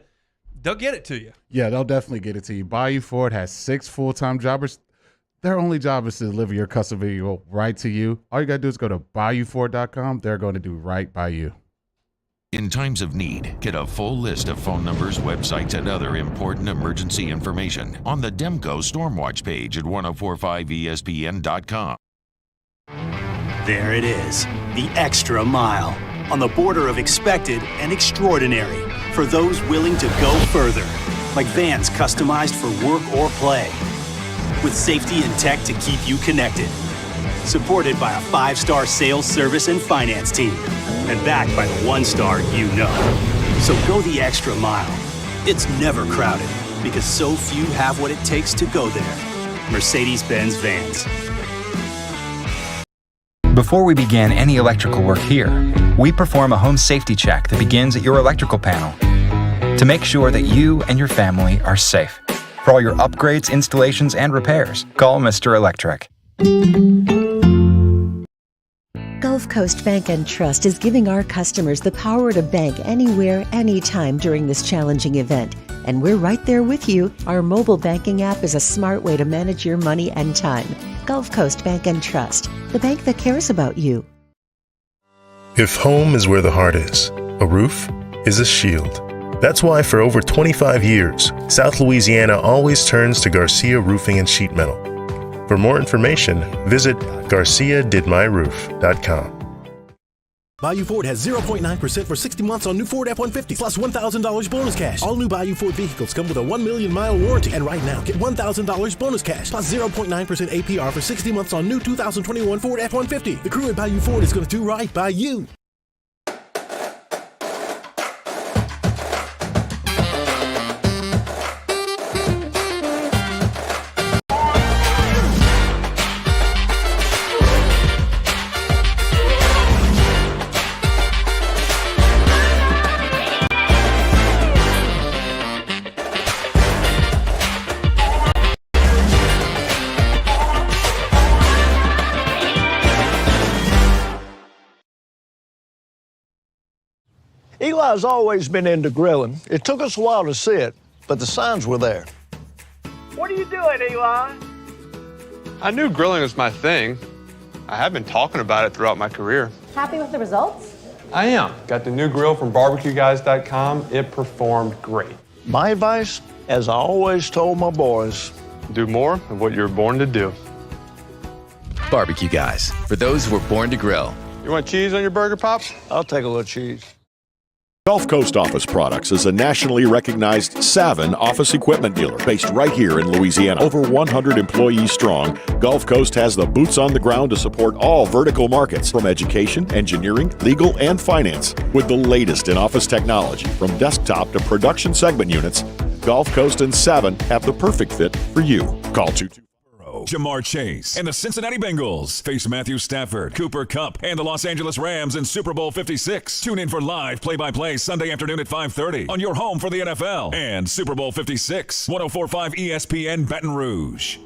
they'll get it to you. Yeah, they'll definitely get it to you. Bayou Ford has 6 full-time jobbers. Their only job is to deliver your custom vehicle right to you. All you got to do is go to BayouFord.com. They're going to do right by you. In times of need, get a full list of phone numbers, websites, and other important emergency information on the Demco Stormwatch page at 1045ESPN.com. There it is, the extra mile. on the border of expected and extraordinary for those willing to go further, like vans customized for work or play, with safety and tech to keep you connected. Supported by a 5-star sales, service, and finance team, and backed by the 1-star you know. So go the extra mile. It's never crowded, because so few have what it takes to go there. Mercedes-Benz Vans. Before we begin any electrical work here, we perform a home safety check that begins at your electrical panel to make sure that you and your family are safe. For all your upgrades, installations, and repairs, call Mr. Electric. Gulf Coast Bank and Trust is giving our customers the power to bank anywhere, anytime during this challenging event. And we're right there with you. Our mobile banking app is a smart way to manage your money and time. Gulf Coast Bank and Trust, the bank that cares about you. If home is where the heart is, a roof is a shield. That's why for over 25 years, South Louisiana always turns to Garcia Roofing and Sheet Metal. For more information, visit garciadidmyroof.com. Bayou Ford has 0.9% for 60 months on new Ford F-150 plus $1,000 bonus cash. All new Bayou Ford vehicles come with a 1 million mile warranty. And right now, get $1,000 bonus cash plus 0.9% APR for 60 months on new 2021 Ford F-150. The crew at Bayou Ford is going to do right by you. Eli's always been into grilling. It took us a while to see it, but the signs were there. What are you doing, Eli? I knew grilling was my thing. I have been talking about it throughout my career. Happy with the results? I am. Got the new grill from barbecueguys.com. It performed great. My advice, as I always told my boys, do more of what you were born to do. Barbecue Guys, for those who were born to grill. You want cheese on your burger, Pops? I'll take a little cheese. Gulf Coast Office Products is a nationally recognized Savin office equipment dealer based right here in Louisiana. Over 100 employees strong, Gulf Coast has the boots on the ground to support all vertical markets, from education, engineering, legal, and finance. With the latest in office technology, from desktop to production segment units, Gulf Coast and Savin have the perfect fit for you. Call 224. Jamar Chase and the Cincinnati Bengals face Matthew Stafford, Cooper Kupp, and the Los Angeles Rams in Super Bowl 56. Tune in for live play-by-play Sunday afternoon at 5:30 on your home for the NFL and Super Bowl 56, 104.5 ESPN Baton Rouge.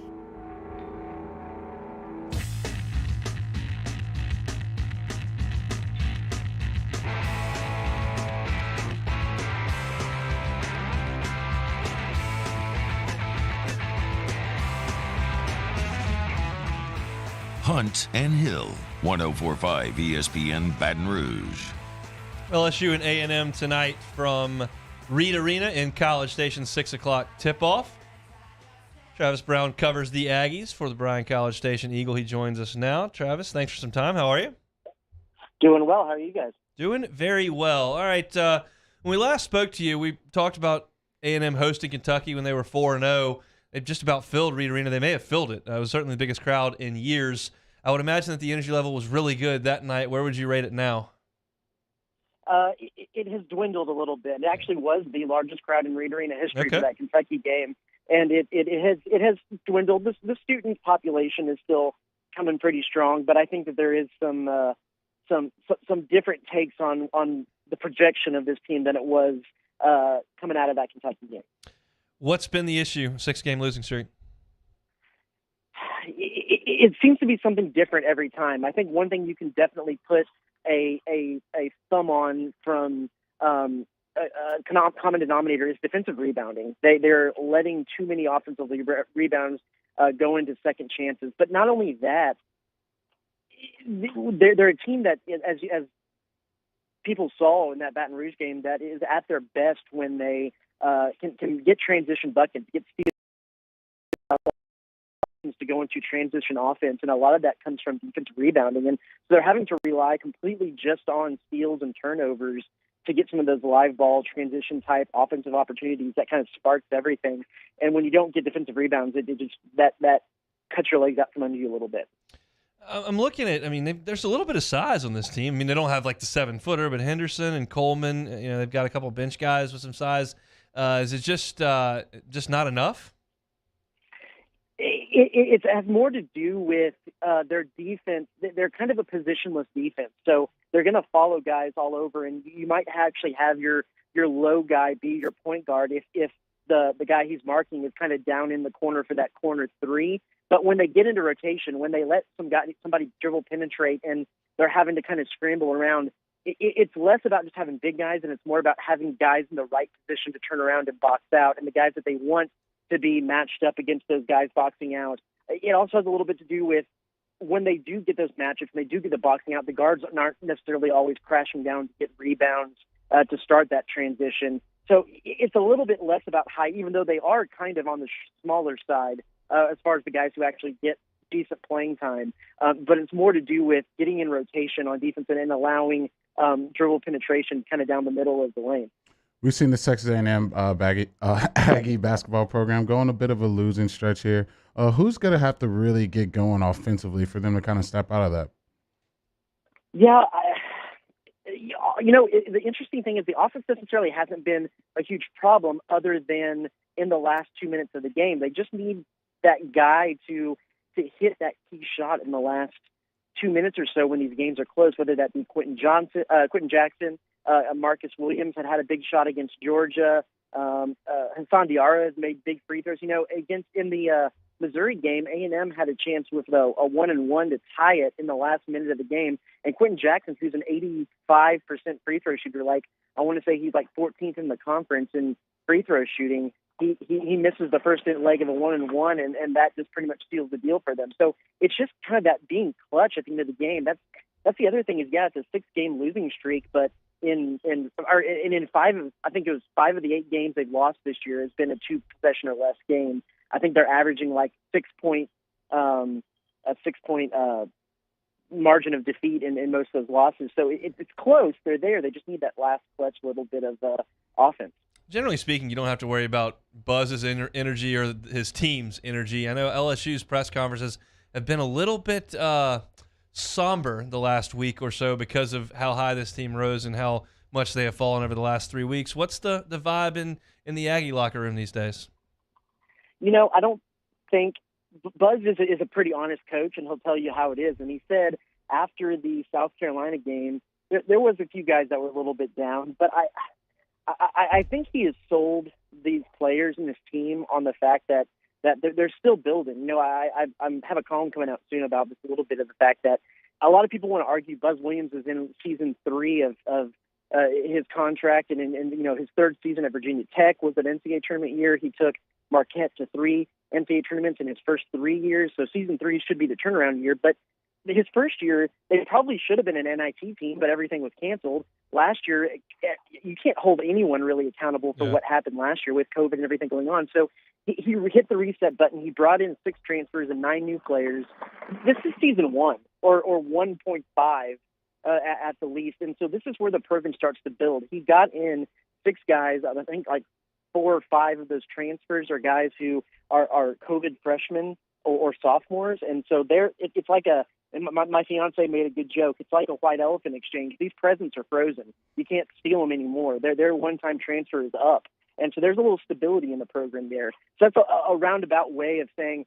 Hunt and Hill, 104.5 ESPN Baton Rouge. LSU and A&M tonight from Reed Arena in College Station, 6 o'clock tip-off. Travis Brown covers the Aggies for the Bryan College Station Eagle. He joins us now. Travis, thanks for some time. How are you? Doing well. How are you guys? Doing very well. All right. When we last spoke to you, we talked about A&M hosting Kentucky when they were 4-0. They've just about filled Reed Arena. They may have filled it. It was certainly the biggest crowd in years. I would imagine that the energy level was really good that night. Where would you rate it now? It has dwindled a little bit. It actually was the largest crowd in Reed Arena history Okay. for that Kentucky game, and it has dwindled. The student population is still coming pretty strong, but I think that there is some different takes on the projection of this team than it was coming out of that Kentucky game. What's been the issue? 6-game losing streak. It seems to be something different every time. I think one thing you can definitely put a thumb on from a common denominator is defensive rebounding. They're letting too many offensive rebounds go into second chances. But not only that, they're a team that, as people saw in that Baton Rouge game, that is at their best when they can get transition buckets, get steals adjustments to go into transition offense, and a lot of that comes from defensive rebounding. And so they're having to rely completely just on steals and turnovers to get some of those live ball transition type offensive opportunities that kind of sparks everything. And when you don't get defensive rebounds, it just that cuts your legs out from under you a little bit. I'm looking at, there's a little bit of size on this team. They don't have like the 7-footer, but Henderson and Coleman, they've got a couple of bench guys with some size. Is it just not enough? It has more to do with their defense. They're kind of a positionless defense, so they're going to follow guys all over, and you might actually have your low guy be your point guard if the guy he's marking is kind of down in the corner for that corner three. But when they get into rotation, when they let somebody dribble penetrate and they're having to kind of scramble around, it's less about just having big guys, and it's more about having guys in the right position to turn around and box out, and the guys that they want to be matched up against those guys boxing out. It also has a little bit to do with when they do get those matchups and they do get the boxing out, the guards aren't necessarily always crashing down to get rebounds to start that transition. So it's a little bit less about height, even though they are kind of on the smaller side as far as the guys who actually get decent playing time. But it's more to do with getting in rotation on defense and allowing dribble penetration kind of down the middle of the lane. We've seen the Texas A&M Aggie basketball program go on a bit of a losing stretch here. Who's going to have to really get going offensively for them to kind of step out of that? Yeah, the interesting thing is the offense necessarily hasn't been a huge problem other than in the last 2 minutes of the game. They just need that guy to hit that key shot in the last 2 minutes or so when these games are close, whether that be Quentin Jackson, Marcus Williams had a big shot against Georgia. Hassan Diarra has made big free throws. In the Missouri game, A&M had a chance with a 1-and-1 to tie it in the last minute of the game. And Quentin Jackson, who's an 85% free throw shooter, I want to say he's 14th in the conference in free throw shooting. He misses the first leg of a 1-and-1, and that just pretty much seals the deal for them. So it's just kind of that being clutch at the end of the game. That's the other thing is, it's a 6-game losing streak, but in 5 of the 8 games they've lost this year has been a 2-possession or less game. I think they're averaging 6 point margin of defeat in most of those losses. So it's close. They're there. They just need that last clutch little bit of offense. Generally speaking, you don't have to worry about Buzz's energy or his team's energy. I know LSU's press conferences have been a little bit somber the last week or so because of how high this team rose and how much they have fallen over the last 3 weeks. What's the vibe in the Aggie locker room these days? I don't think Buzz is a pretty honest coach, and he'll tell you how it is. And he said after the South Carolina game, there was a few guys that were a little bit down, but I think he has sold these players and this team on the fact that they're still building. I have a column coming out soon about this, a little bit of the fact that a lot of people want to argue Buzz Williams is in season 3 of his contract, and his third season at Virginia Tech was an NCAA tournament year. He took Marquette to 3 NCAA tournaments in his first 3 years, so season 3 should be the turnaround year. But his first year, they probably should have been an NIT team, but everything was canceled. Last year, you can't hold anyone really accountable for what happened last year with COVID and everything going on. So he hit the reset button. He brought in 6 transfers and 9 new players. This is season 1 or 1.5 at the least. And so this is where the program starts to build. He got in 6 guys. I think 4 or 5 of those transfers are guys who are COVID freshmen or sophomores. And so it's like my fiance made a good joke. It's like a white elephant exchange. These presents are frozen. You can't steal them anymore. Their one-time transfer is up. And so there's a little stability in the program there. So that's a roundabout way of saying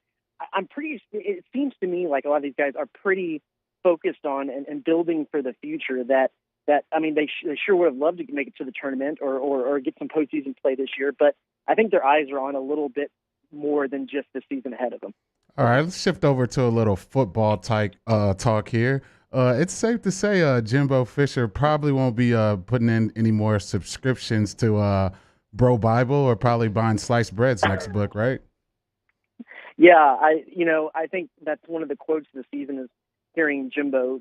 it seems to me like a lot of these guys are pretty focused on and building for the future that they sure would have loved to make it to the tournament or get some postseason play this year. But I think their eyes are on a little bit more than just the season ahead of them. All right, let's shift over to a little football type talk here. It's safe to say Jimbo Fisher probably won't be putting in any more subscriptions to Bro Bible or probably buying sliced breads next book, right? Yeah, I think that's one of the quotes of the season is hearing Jimbo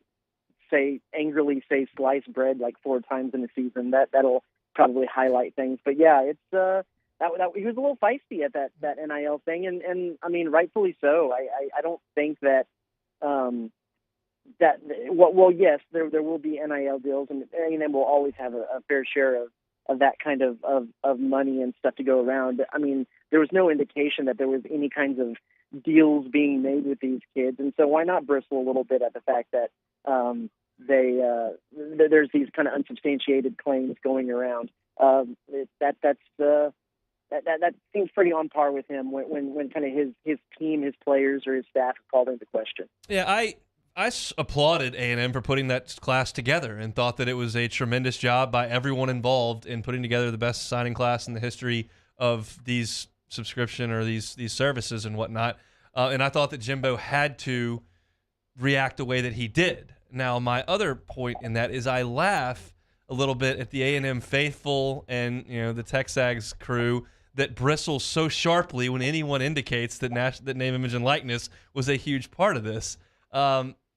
angrily say sliced bread 4 times in the season. That'll probably highlight things. But yeah, it's he was a little feisty at that NIL thing, and I mean, rightfully so. I don't think that yes, there will be NIL deals, and A&M will always have a fair share of that kind of money and stuff to go around. I mean, there was no indication that there was any kinds of deals being made with these kids, and so why not bristle a little bit at the fact that there's these kind of unsubstantiated claims going around. That seems pretty on par with him when kind of his team, his players, or his staff are called into question. Yeah, I applauded A&M for putting that class together and thought that it was a tremendous job by everyone involved in putting together the best signing class in the history of these subscription or these services and whatnot. And I thought that Jimbo had to react the way that he did. Now, my other point in that is I laugh a little bit at the A&M faithful and the Texags crew that bristles so sharply when anyone indicates that name, image, and likeness was a huge part of this.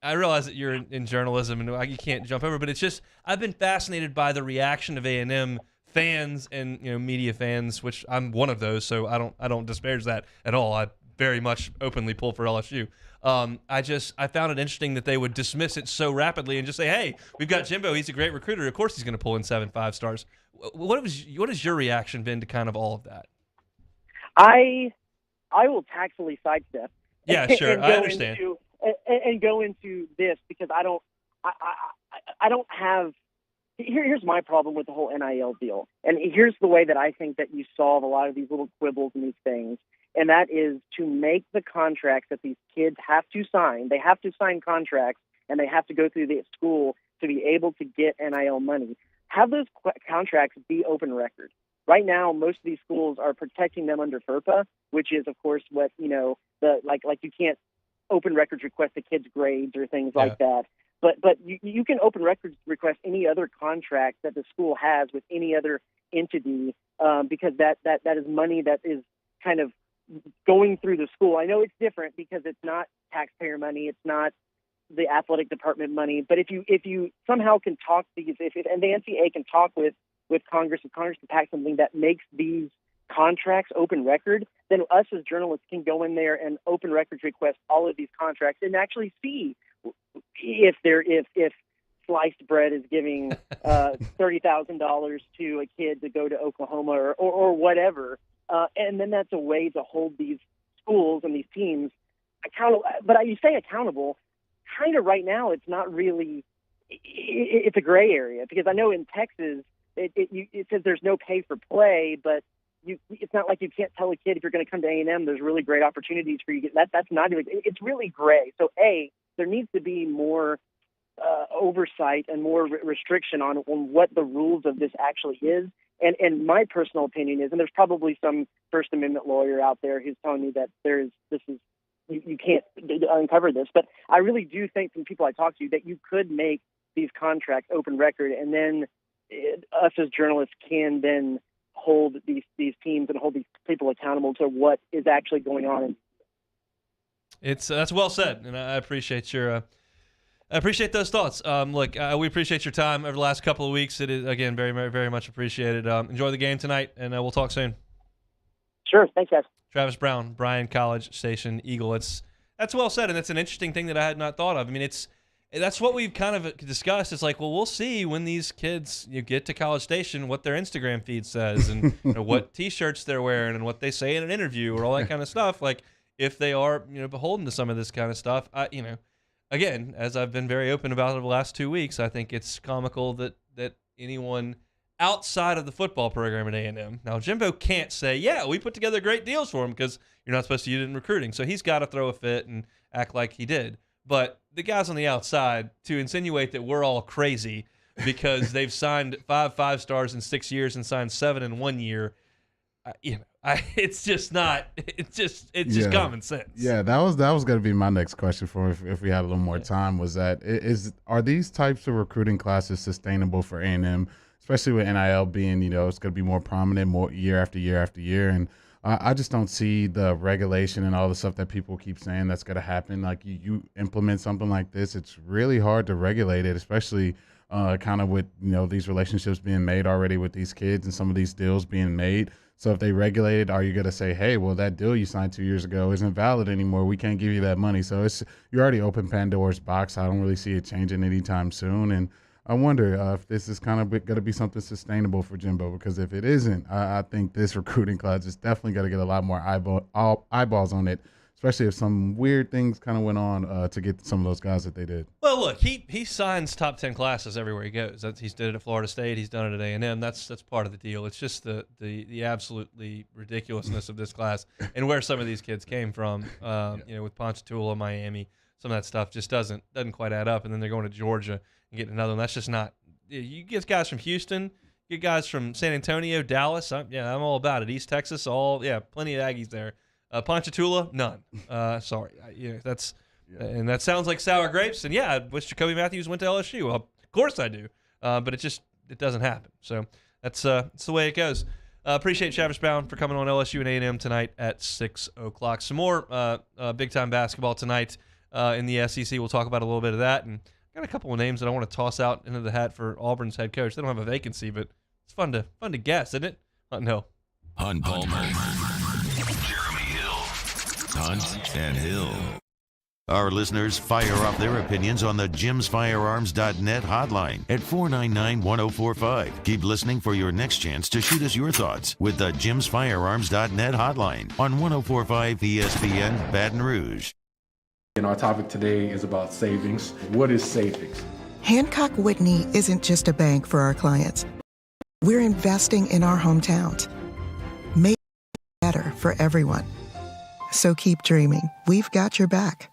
I realize that you're in journalism and you can't jump over, but it's just I've been fascinated by the reaction of A&M fans and media fans, which I'm one of those, so I don't disparage that at all. I very much openly pull for LSU. I found it interesting that they would dismiss it so rapidly and just say, "Hey, we've got Jimbo. He's a great recruiter. Of course, he's going to pull in 7 5-stars." What has your reaction been to kind of all of that? I will tactfully sidestep. Yeah, sure, I understand. And go into this because I don't have. Here's my problem with the whole NIL deal, and here's the way that I think that you solve a lot of these little quibbles and these things. And that is to make the contracts that these kids have to sign. They have to sign contracts, and they have to go through the school to be able to get NIL money. Have those contracts be open record. Right now, most of these schools are protecting them under FERPA, which is, of course, what like you can't open records request the kids' grades or things like that. But you can open records request any other contract that the school has with any other entity because that is money that is kind of going through the school. I know it's different because it's not taxpayer money, it's not the athletic department money. But if you somehow can talk these, and the NCAA can talk with Congress, if Congress can pass something that makes these contracts open record, then us as journalists can go in there and open records request all of these contracts and actually see if sliced bread is giving $30,000 to a kid to go to Oklahoma or whatever. And then that's a way to hold these schools and these teams accountable. But you say accountable, kind of right now it's not really – it's a gray area because I know in Texas it says there's no pay for play, but it's not like you can't tell a kid if you're going to come to A&M there's really great opportunities for you. That's not even – it's really gray. So, there needs to be more oversight and more restriction on what the rules of this actually is. And my personal opinion is, and there's probably some First Amendment lawyer out there who's telling me that you can't uncover this, but I really do think from people I talk to that you could make these contracts open record, and then us as journalists can then hold these teams and hold these people accountable to what is actually going on. That's well said, and I appreciate your. I appreciate those thoughts. Look, we appreciate your time over the last couple of weeks. It is, again, very, very, very much appreciated. Enjoy the game tonight, and we'll talk soon. Sure. Thanks, guys. Travis Brown, Bryan College Station Eagle. That's well said, and that's an interesting thing that I had not thought of. I mean, that's what we've kind of discussed. It's like, well, we'll see when these kids get to College Station what their Instagram feed says and what T-shirts they're wearing and what they say in an interview or all that kind of stuff. Like, if they are beholden to some of this kind of stuff, Again, as I've been very open about over the last 2 weeks, I think it's comical that anyone outside of the football program at A&M. Now, Jimbo can't say, yeah, we put together great deals for him because you're not supposed to use it in recruiting. So he's got to throw a fit and act like he did. But the guys on the outside, to insinuate that we're all crazy because they've signed 5 stars in 6 years and signed 7 in 1 year, it's just not. It's just common sense. Yeah, that was going to be my next question for if we had a little more time. Was that are these types of recruiting classes sustainable for A&M, especially with NIL being it's going to be more prominent more year after year after year, and I just don't see the regulation and all the stuff that people keep saying that's going to happen. Like you implement something like this, it's really hard to regulate it, especially kind of with these relationships being made already with these kids and some of these deals being made. So if they regulate it, are you going to say, hey, well, that deal you signed 2 years ago isn't valid anymore. We can't give you that money. So you already opened Pandora's box. I don't really see it changing anytime soon. And I wonder if this is kind of going to be something sustainable for Jimbo, because if it isn't, I think this recruiting class is definitely going to get a lot more eyeballs on it, especially if some weird things kind of went on to get some of those guys that they did. Well, look, he signs top 10 classes everywhere he goes. He's did it at Florida State. He's done it at A&M. That's part of the deal. It's just the absolutely ridiculousness of this class and where some of these kids came from. With Ponchatoula, Miami, some of that stuff just doesn't quite add up. And then they're going to Georgia and getting another one. That's just not. You get guys from Houston, get guys from San Antonio, Dallas. I'm all about it. East Texas, plenty of Aggies there. Ponchatoula, none. Sorry. And that sounds like sour grapes. And I wish Jacoby Matthews went to LSU. Well, of course I do. But it doesn't happen. So that's the way it goes. Appreciate Travis Brown for coming on LSU and A&M tonight at 6 o'clock. Some more big-time basketball tonight in the SEC. We'll talk about a little bit of that. And got a couple of names that I want to toss out into the hat for Auburn's head coach. They don't have a vacancy, but it's fun to guess, isn't it? No. Hunt Palmer, Jeremy Hill, Hunt and Hill. Our listeners fire off their opinions on the jimsfirearms.net hotline at 499-1045. Keep listening for your next chance to shoot us your thoughts with the jimsfirearms.net hotline on 1045 ESPN Baton Rouge. And our topic today is about savings. What is savings? Hancock Whitney isn't just a bank for our clients. We're investing in our hometowns, making it better for everyone. So keep dreaming. We've got your back.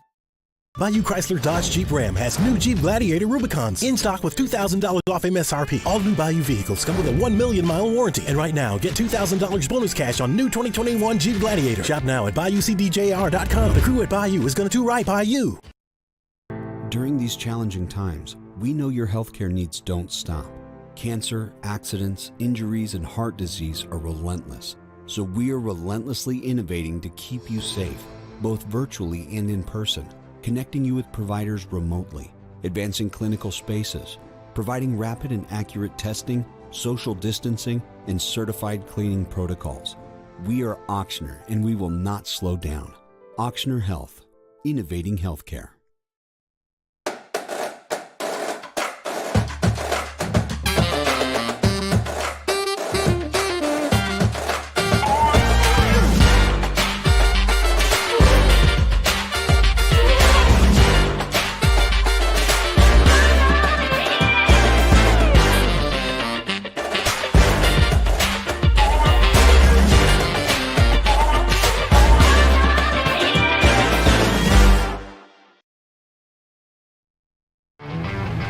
Bayou Chrysler Dodge Jeep Ram has new Jeep Gladiator Rubicons in stock with $2,000 off MSRP. All new Bayou vehicles come with a 1 million mile warranty. And right now, get $2,000 bonus cash on new 2021 Jeep Gladiator. Shop now at BayouCDJR.com. The crew at Bayou is going to do right by you. During these challenging times, we know your healthcare needs don't stop. Cancer, accidents, injuries, and heart disease are relentless. So we are relentlessly innovating to keep you safe, both virtually and in person. Connecting you with providers remotely, advancing clinical spaces, providing rapid and accurate testing, social distancing, and certified cleaning protocols. We are Auctioner, and we will not slow down. Auctioner Health, innovating healthcare.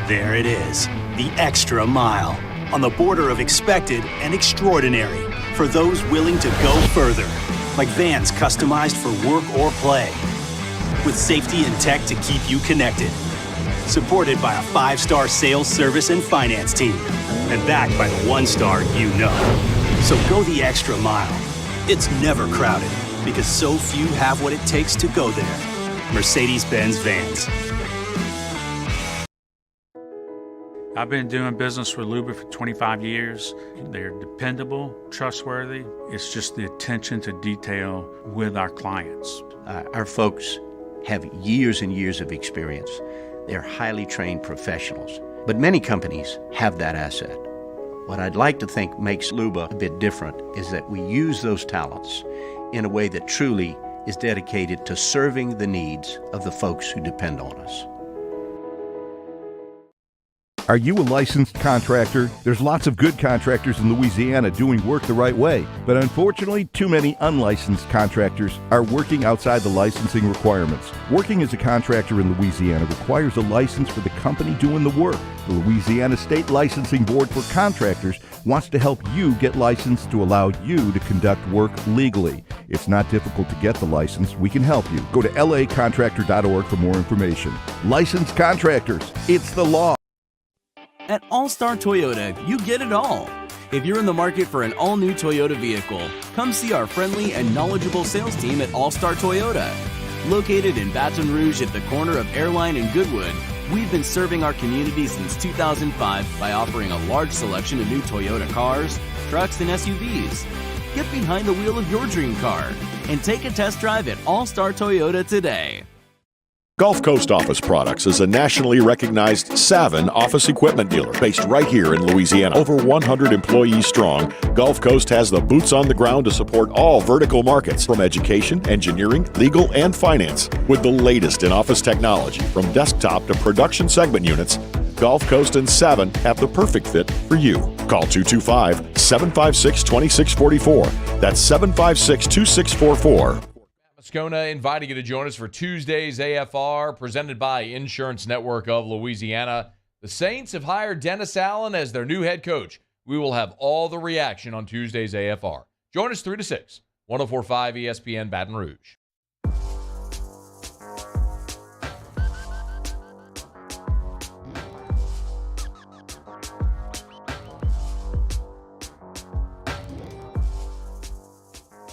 There it is, the extra mile, on the border of expected and extraordinary, for those willing to go further, like vans customized for work or play, with safety and tech to keep you connected, supported by a 5-star sales, service, and finance team, and backed by the 1-star you know. So go the extra mile. It's never crowded, because so few have what it takes to go there. Mercedes-Benz Vans. I've been doing business with Luba for 25 years. They're dependable, trustworthy. It's just the attention to detail with our clients. Our folks have years and years of experience. They're highly trained professionals. But many companies have that asset. What I'd like to think makes Luba a bit different is that we use those talents in a way that truly is dedicated to serving the needs of the folks who depend on us. Are you a licensed contractor? There's lots of good contractors in Louisiana doing work the right way, but unfortunately, too many unlicensed contractors are working outside the licensing requirements. Working as a contractor in Louisiana requires a license for the company doing the work. The Louisiana State Licensing Board for Contractors wants to help you get licensed to allow you to conduct work legally. It's not difficult to get the license. We can help you. Go to lacontractor.org for more information. Licensed contractors, it's the law. At All-Star Toyota, you get it all. If you're in the market for an all-new Toyota vehicle, come see our friendly and knowledgeable sales team at All-Star Toyota. Located in Baton Rouge at the corner of Airline and Goodwood, we've been serving our community since 2005 by offering a large selection of new Toyota cars, trucks, and SUVs. Get behind the wheel of your dream car and take a test drive at All Star Toyota today. Gulf Coast Office Products is a nationally recognized Savin office equipment dealer based right here in Louisiana. Over 100 employees strong, Gulf Coast has the boots on the ground to support all vertical markets, from education, engineering, legal, and finance. With the latest in office technology, from desktop to production segment units, Gulf Coast and Savin have the perfect fit for you. Call 225-756-2644. That's 756-2644. Moscona inviting you to join us for Tuesday's AFR, presented by Insurance Network of Louisiana. The Saints have hired Dennis Allen as their new head coach. We will have all the reaction on Tuesday's AFR. Join us 3 to 6, 104.5 ESPN Baton Rouge.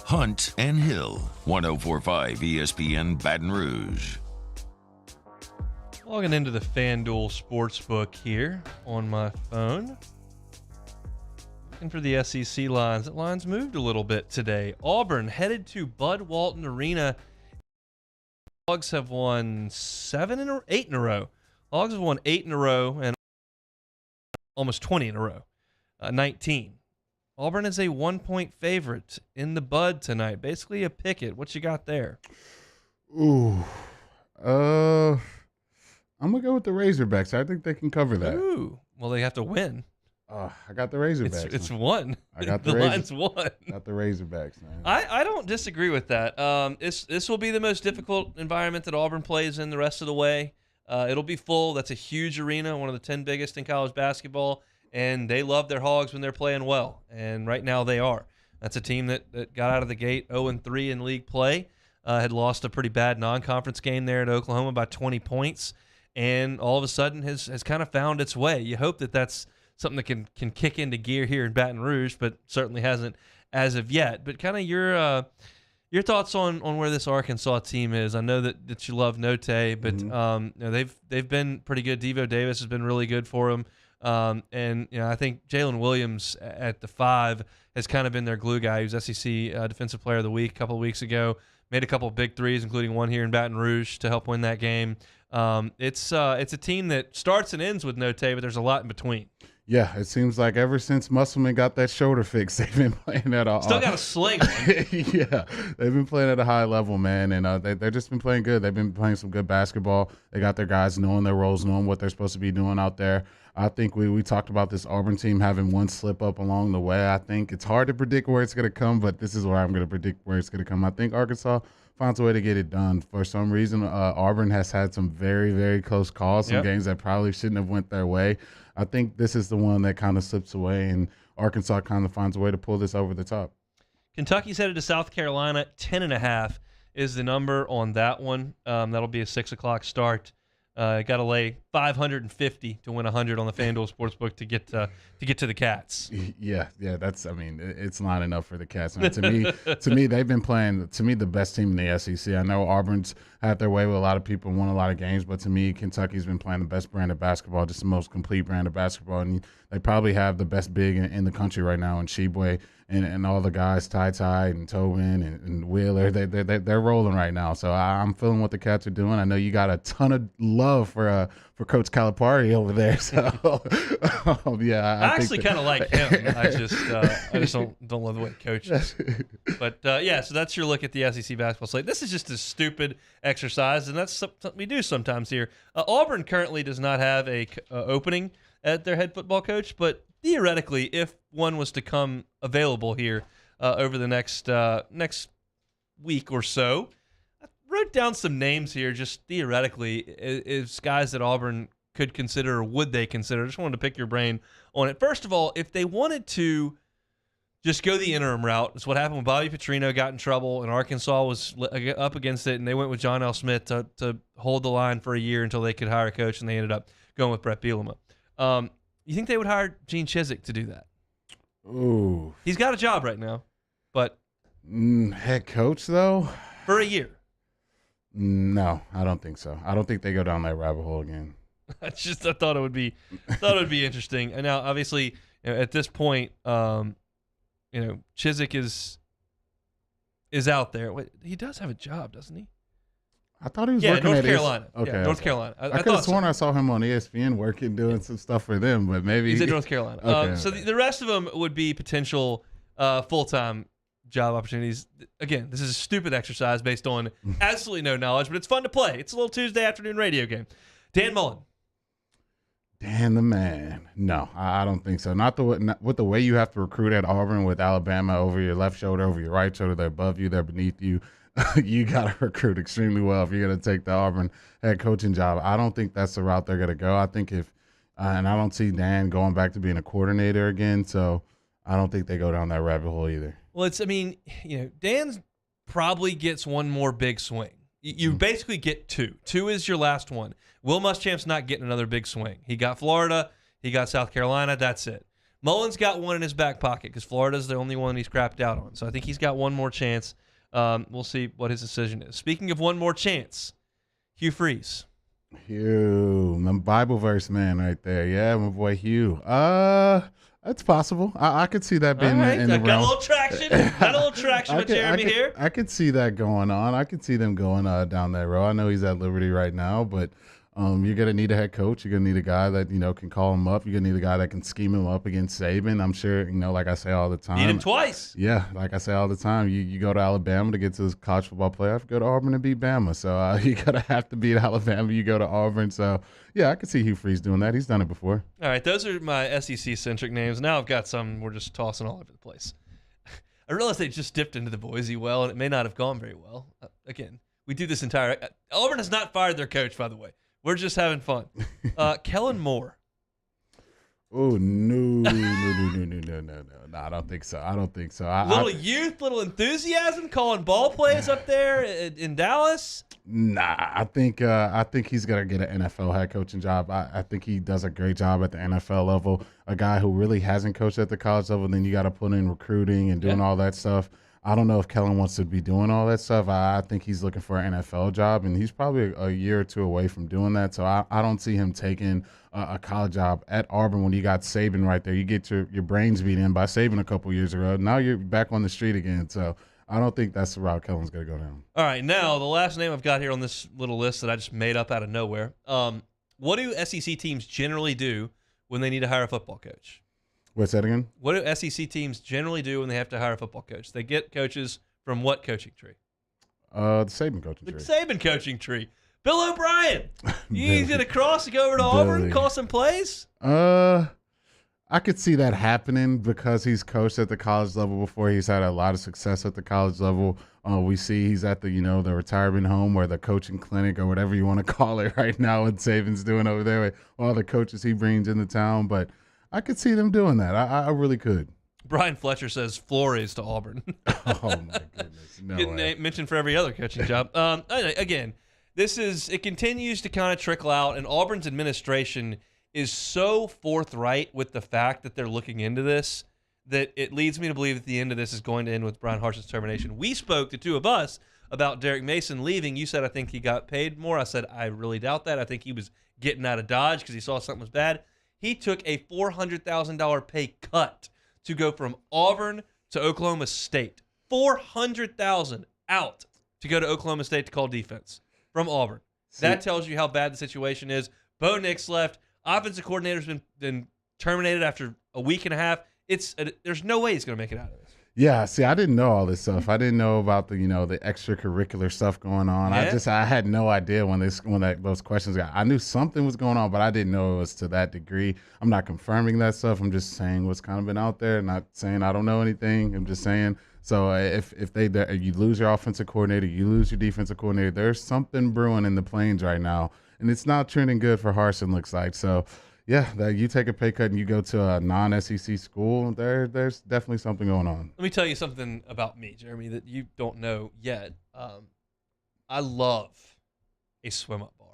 Hunt and Hill, 104.5 ESPN Baton Rouge. Logging into the FanDuel Sportsbook here on my phone. Looking for the SEC lines. The lines moved a little bit today. Auburn headed to Bud Walton Arena. Hogs have won 8 in a row. Hogs have won 8 in a row and almost 20 in a row. 19. Auburn is a 1-point favorite in the Bud tonight. Basically a picket. What you got there? Ooh. I'm going to go with the Razorbacks. I think they can cover that. Ooh. Well, they have to win. I got the Razorbacks. It's one. I got the line's one. Got the Razorbacks, man. I don't disagree with that. This will be the most difficult environment that Auburn plays in the rest of the way. It'll be full. That's a huge arena, one of the 10 biggest in college basketball. And they love their Hogs when they're playing well. And right now they are. That's a team that got out of the gate 0-3 in league play. Had lost a pretty bad non-conference game there at Oklahoma by 20 points. And all of a sudden has kind of found its way. You hope that that's something that can kick into gear here in Baton Rouge, but certainly hasn't as of yet. But kind of your thoughts on where this Arkansas team is. I know that you love Note, but they've been pretty good. Devo Davis has been really good for them. And I think Jalen Williams at the 5 has kind of been their glue guy. He was SEC Defensive Player of the Week a couple of weeks ago. Made a couple of big threes, including one here in Baton Rouge to help win that game. It's a team that starts and ends with Note, but there's a lot in between. Yeah, it seems like ever since Musselman got that shoulder fix, they've been playing at a still got a sling. Yeah, they've been playing at a high level, man, and they've just been playing good. They've been playing some good basketball. They got their guys knowing their roles, knowing what they're supposed to be doing out there. I think we talked about this Auburn team having one slip up along the way. I think it's hard to predict where it's going to come, but this is where I'm going to predict where it's going to come. I think Arkansas finds a way to get it done. For some reason, Auburn has had some very, very close calls, some games that probably shouldn't have went their way. I think this is the one that kind of slips away, and Arkansas kind of finds a way to pull this over the top. Kentucky's headed to South Carolina. 10.5 is the number on that one. That'll be a 6 o'clock start. Got to lay 550 to win 100 on the FanDuel Sportsbook to get to the Cats. Yeah, that's. I mean, it's not enough for the Cats. Now, to me, they've been playing. To me, the best team in the SEC. I know Auburn's had their way with a lot of people, won a lot of games, but to me, Kentucky's been playing the best brand of basketball, just the most complete brand of basketball, and they probably have the best big in the country right now in Sheboy and all the guys, Ty and Tobin and Wheeler. They're rolling right now. So I'm feeling what the Cats are doing. I know you got a ton of love for Coach Calipari over there. So yeah, I actually kind of like him. I just don't love the way he coaches. But yeah, so that's your look at the SEC basketball slate. This is just a stupid exercise, and that's something we do sometimes here. Auburn currently does not have a opening at their head football coach, but theoretically, if one was to come available here over the next week or so, I wrote down some names here just theoretically is guys that Auburn could consider or would they consider. I just wanted to pick your brain on it. First of all, if they wanted to just go the interim route, it's what happened when Bobby Petrino got in trouble and Arkansas was up against it, and they went with John L. Smith to hold the line for a year until they could hire a coach, and they ended up going with Brett Bielema. You think they would hire Gene Chizik to do that? Ooh. He's got a job right now, but head coach though? For a year. No, I don't think so. I don't think they go down that rabbit hole again. I thought it would be interesting. And now obviously at this point, Chizik is out there. Wait, he does have a job, doesn't he? I thought he was working North at Carolina. Okay, Yeah, North Carolina. I could have sworn I saw him on ESPN working, doing some stuff for them, but maybe he's in North Carolina. Okay, so the rest of them would be potential full-time job opportunities. Again, this is a stupid exercise based on absolutely no knowledge, but it's fun to play. It's a little Tuesday afternoon radio game. Dan Mullen. Dan the man. No, I don't think so. Not with the way you have to recruit at Auburn with Alabama over your left shoulder, over your right shoulder. They're above you. They're beneath you. You got to recruit extremely well if you're going to take the Auburn head coaching job. I don't think that's the route they're going to go. I think and I don't see Dan going back to being a coordinator again, so I don't think they go down that rabbit hole either. Well, Dan's probably gets one more big swing. You basically get two. Two is your last one. Will Muschamp's not getting another big swing. He got Florida. He got South Carolina. That's it. Mullen's got one in his back pocket because Florida's the only one he's crapped out on. So I think he's got one more chance. We'll see what his decision is. Speaking of one more chance, Hugh Freeze. Hugh, the Bible verse man right there. Yeah, my boy Hugh. That's possible. I could see that being in the realm. Got a little traction. Got a little traction with Jeremy here. I could see that going on. I could see them going down that road. I know he's at Liberty right now, but you're going to need a head coach. You're going to need a guy that, can call him up. You're going to need a guy that can scheme him up against Saban. I'm sure, like I say all the time. Need him twice. Yeah, like I say all the time. You go to Alabama to get to the college football playoff. Go to Auburn and beat Bama. So you're going to have to beat Alabama. You go to Auburn. So, yeah, I could see Hugh Freeze doing that. He's done it before. All right, those are my SEC-centric names. Now I've got some we're just tossing all over the place. I realized they just dipped into the Boise well, and it may not have gone very well. Again, we do this entire – Auburn has not fired their coach, by the way. We're just having fun. Kellen Moore. Oh, no. I don't think so. Little youth, little enthusiasm, calling ball plays up there in Dallas. Nah, I think he's gonna get an NFL head coaching job. I think he does a great job at the NFL level. A guy who really hasn't coached at the college level, then you got to put in recruiting and doing all that stuff. I don't know if Kellen wants to be doing all that stuff. I think he's looking for an NFL job, and he's probably a year or two away from doing that. So I don't see him taking a college job at Auburn when you got Saban right there. You get your brains beat in by Saban a couple years ago. Now you're back on the street again. So I don't think that's the route Kellen's going to go down. All right, now the last name I've got here on this little list that I just made up out of nowhere. What do SEC teams generally do when they need to hire a football coach? What's that again? What do SEC teams generally do when they have to hire a football coach? They get coaches from what coaching tree? The Saban coaching tree. The Saban coaching tree. Bill O'Brien. He's going to cross to go over to Auburn, call some plays? I could see that happening because he's coached at the college level before. He's had a lot of success at the college level. We see he's at the retirement home or the coaching clinic or whatever you want to call it right now, what Saban's doing over there with all the coaches he brings into town. But I could see them doing that. I really could. Brian Fletcher says Flores to Auburn. Oh, my goodness. No way. Mentioned for every other coaching job. Again, it continues to kind of trickle out, and Auburn's administration is so forthright with the fact that they're looking into this that it leads me to believe that the end of this is going to end with Brian Harsin's termination. We spoke, the two of us, about Derek Mason leaving. You said, I think he got paid more. I said, I really doubt that. I think he was getting out of Dodge because he saw something was bad. He took a $400,000 pay cut to go from Auburn to Oklahoma State. $400,000 out to go to Oklahoma State to call defense from Auburn. That tells you how bad the situation is. Bo Nix left. Offensive coordinator's been terminated after a week and a half. There's no way he's going to make it out of this. Yeah, see, I didn't know all this stuff. I didn't know about the extracurricular stuff going on. Yeah. I had no idea when those questions got. I knew something was going on, but I didn't know it was to that degree. I'm not confirming that stuff. I'm just saying what's kind of been out there. Not saying I don't know anything. I'm just saying. So if you lose your offensive coordinator, you lose your defensive coordinator. There's something brewing in the Plains right now, and it's not trending good for Harsin. Looks like so. Yeah, you take a pay cut and you go to a non-SEC school, there's definitely something going on. Let me tell you something about me, Jeremy, that you don't know yet. I love a swim-up bar.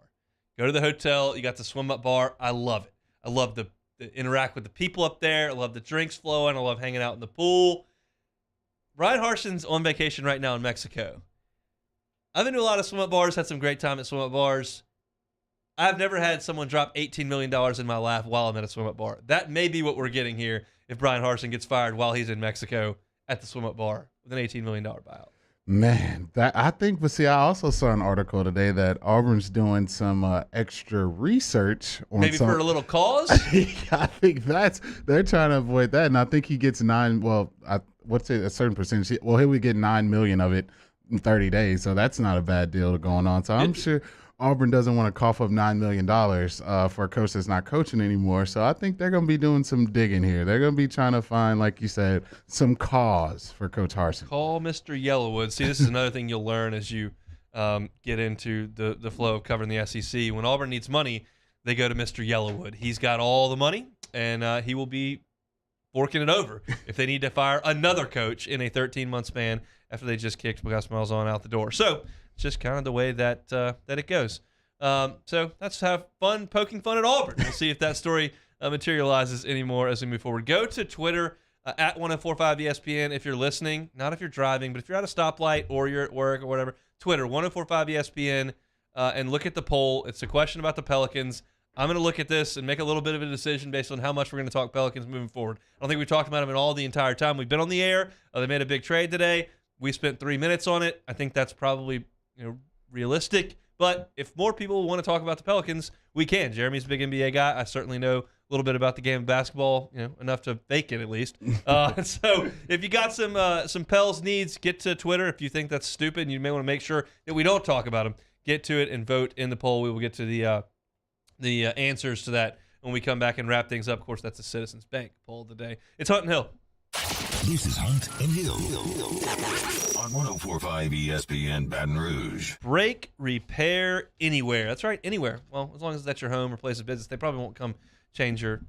Go to the hotel, you got the swim-up bar. I love it. I love to interact with the people up there. I love the drinks flowing. I love hanging out in the pool. Brian Harsin's on vacation right now in Mexico. I've been to a lot of swim-up bars, had some great time at swim-up bars. I've never had someone drop $18 million in my lap while I'm at a swim-up bar. That may be what we're getting here if Brian Harsin gets fired while he's in Mexico at the swim-up bar with an $18 million buyout. Man, but see, I also saw an article today that Auburn's doing some extra research on maybe for a little cause. I think they're trying to avoid that, and I think he gets a certain percentage. Well, he would get $9 million of it in 30 days, so that's not a bad deal going on. So I'm sure Auburn doesn't want to cough up $9 million for a coach that's not coaching anymore. So I think they're going to be doing some digging here. They're going to be trying to find, like you said, some cause for Coach Harsin. Call Mr. Yellowwood. See, this is another thing you'll learn as you get into the flow of covering the SEC. When Auburn needs money, they go to Mr. Yellowwood. He's got all the money, and he will be forking it over if they need to fire another coach in a 13-month span after they just kicked Gus Malzahn out the door. So it's just kind of the way that it goes. So let's have fun poking fun at Auburn. We'll see if that story materializes anymore as we move forward. Go to Twitter at 1045 ESPN if you're listening, not if you're driving, but if you're at a stoplight or you're at work or whatever, Twitter, 1045 ESPN, and look at the poll. It's a question about the Pelicans. I'm going to look at this and make a little bit of a decision based on how much we're going to talk Pelicans moving forward. I don't think we've talked about them at all the entire time we've been on the air. They made a big trade today. We spent 3 minutes on it. I think that's probably realistic. But if more people want to talk about the Pelicans, we can. Jeremy's a big NBA guy. I certainly know a little bit about the game of basketball, enough to fake it at least. So if you got some Pels needs, get to Twitter. If you think that's stupid and you may want to make sure that we don't talk about them, get to it and vote in the poll. We will get to the answers to that when we come back and wrap things up. Of course, that's the Citizens Bank poll of the day. It's Hunt and Hill. This is Hunt and Hill on 104.5 ESPN Baton Rouge. Brake repair anywhere. That's right, anywhere. Well, as long as that's your home or place of business, they probably won't come change your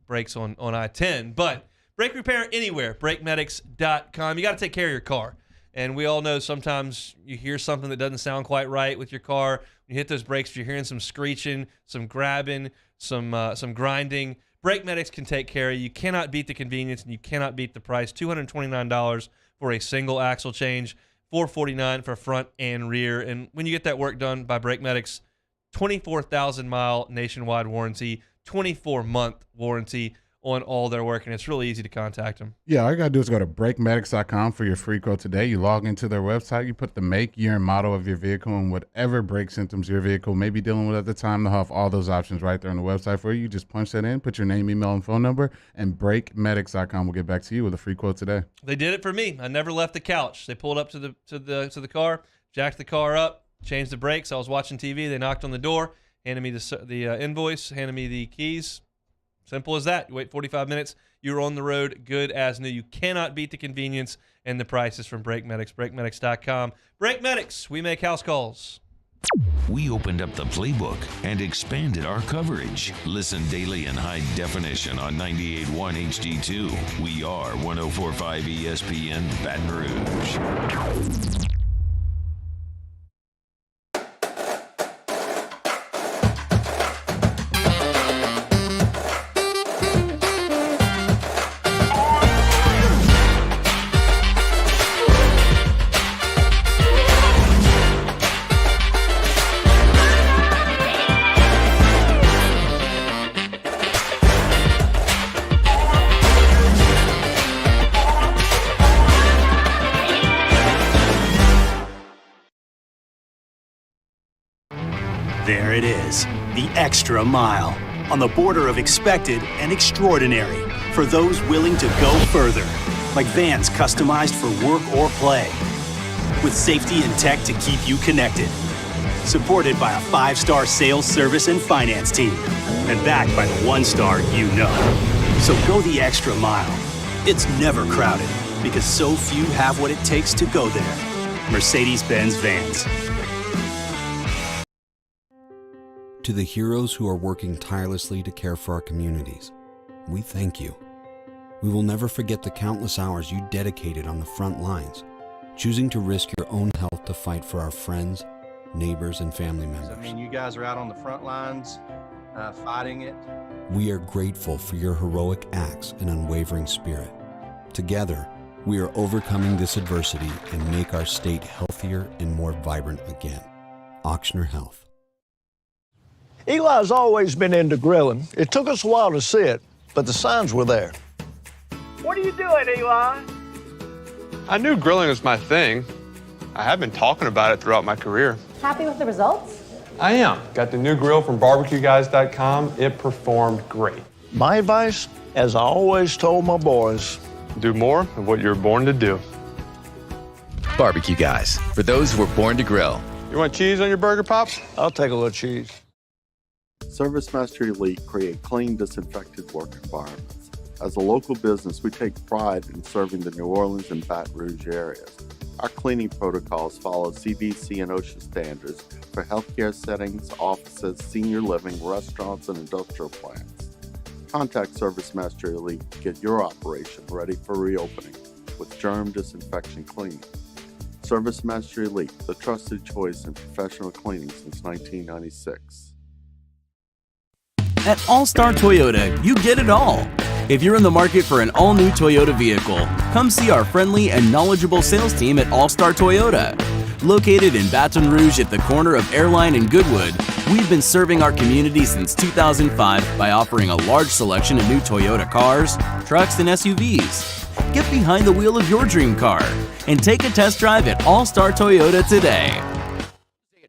brakes on I-10. But brake repair anywhere. BrakeMedics.com. You got to take care of your car. And we all know sometimes you hear something that doesn't sound quite right with your car. When you hit those brakes, you're hearing some screeching, some grabbing, some grinding. Brake Medics can take care of you. You cannot beat the convenience, and you cannot beat the price. $229 for a single axle change, $449 for front and rear. And when you get that work done by Brake Medics, 24,000-mile nationwide warranty, 24-month warranty on all their work, and it's really easy to contact them. Yeah, all you got to do is go to BrakeMedics.com for your free quote today. You log into their website, you put the make, year, and model of your vehicle and whatever brake symptoms your vehicle may be dealing with at the time. They'll have all those options right there on the website for you. You just punch that in, put your name, email, and phone number, and BrakeMedics.com will get back to you with a free quote today. They did it for me. I never left the couch. They pulled up to the car, jacked the car up, changed the brakes. I was watching TV. They knocked on the door, handed me the invoice, handed me the keys. Simple as that. You wait 45 minutes, you're on the road, good as new. You cannot beat the convenience and the prices from Brake Medics. BrakeMedics.com. Brake Medics, we make house calls. We opened up the playbook and expanded our coverage. Listen daily in high definition on 98.1 HD2. We are 104.5 ESPN Baton Rouge. There it is, the extra mile, on the border of expected and extraordinary, for those willing to go further, like vans customized for work or play, with safety and tech to keep you connected, supported by a 5-star sales, service, and finance team, and backed by the 1-star you know. So go the extra mile. It's never crowded, because so few have what it takes to go there. Mercedes-Benz Vans. To the heroes who are working tirelessly to care for our communities, we thank you. We will never forget the countless hours you dedicated on the front lines, choosing to risk your own health to fight for our friends, neighbors, and family members. I mean, you guys are out on the front lines fighting it. We are grateful for your heroic acts and unwavering spirit. Together, we are overcoming this adversity and make our state healthier and more vibrant again. Ochsner Health. Eli's always been into grilling. It took us a while to see it, but the signs were there. What are you doing, Eli? I knew grilling was my thing. I have been talking about it throughout my career. Happy with the results? I am. Got the new grill from barbecueguys.com. It performed great. My advice, as I always told my boys, do more of what you're born to do. Barbecue Guys, for those who were born to grill. You want cheese on your burger, Pops? I'll take a little cheese. ServiceMaster Elite create clean, disinfected work environments. As a local business, we take pride in serving the New Orleans and Baton Rouge areas. Our cleaning protocols follow CDC and OSHA standards for healthcare settings, offices, senior living, restaurants, and industrial plants. Contact ServiceMaster Elite to get your operation ready for reopening with germ disinfection cleaning. ServiceMaster Elite, the trusted choice in professional cleaning since 1996. At All-Star Toyota, you get it all. If you're in the market for an all-new Toyota vehicle, come see our friendly and knowledgeable sales team at All-Star Toyota. Located in Baton Rouge at the corner of Airline and Goodwood, we've been serving our community since 2005 by offering a large selection of new Toyota cars, trucks, and SUVs. Get behind the wheel of your dream car and take a test drive at All-Star Toyota today.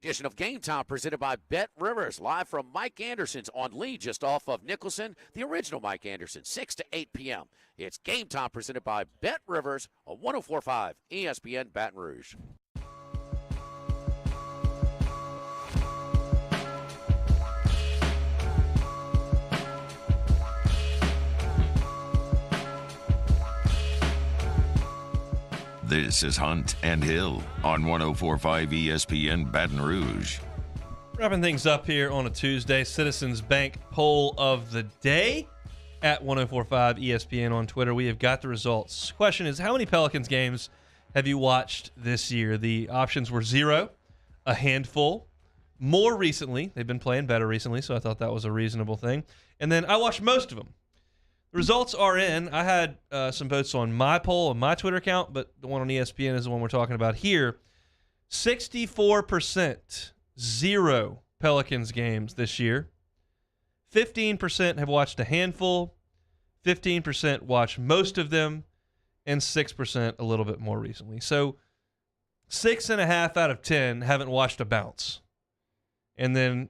Edition of Game Time presented by Bet Rivers, live from Mike Anderson's on Lee, just off of Nicholson, the original Mike Anderson, 6 to 8 p.m. It's Game Time presented by Bet Rivers on 104.5 ESPN Baton Rouge. This is Hunt and Hill on 104.5 ESPN Baton Rouge. Wrapping things up here on a Tuesday, Citizens Bank poll of the day at 104.5 ESPN on Twitter. We have got the results. Question is, how many Pelicans games have you watched this year? The options were 0, a handful, more recently. They've been playing better recently, so I thought that was a reasonable thing. And then I watched most of them. The results are in. I had some votes on my poll on my Twitter account, but the one on ESPN is the one we're talking about here. 64%, 0 Pelicans games this year. 15% have watched a handful. 15% watched most of them. And 6% a little bit more recently. So 6.5 out of 10 haven't watched a bounce. And then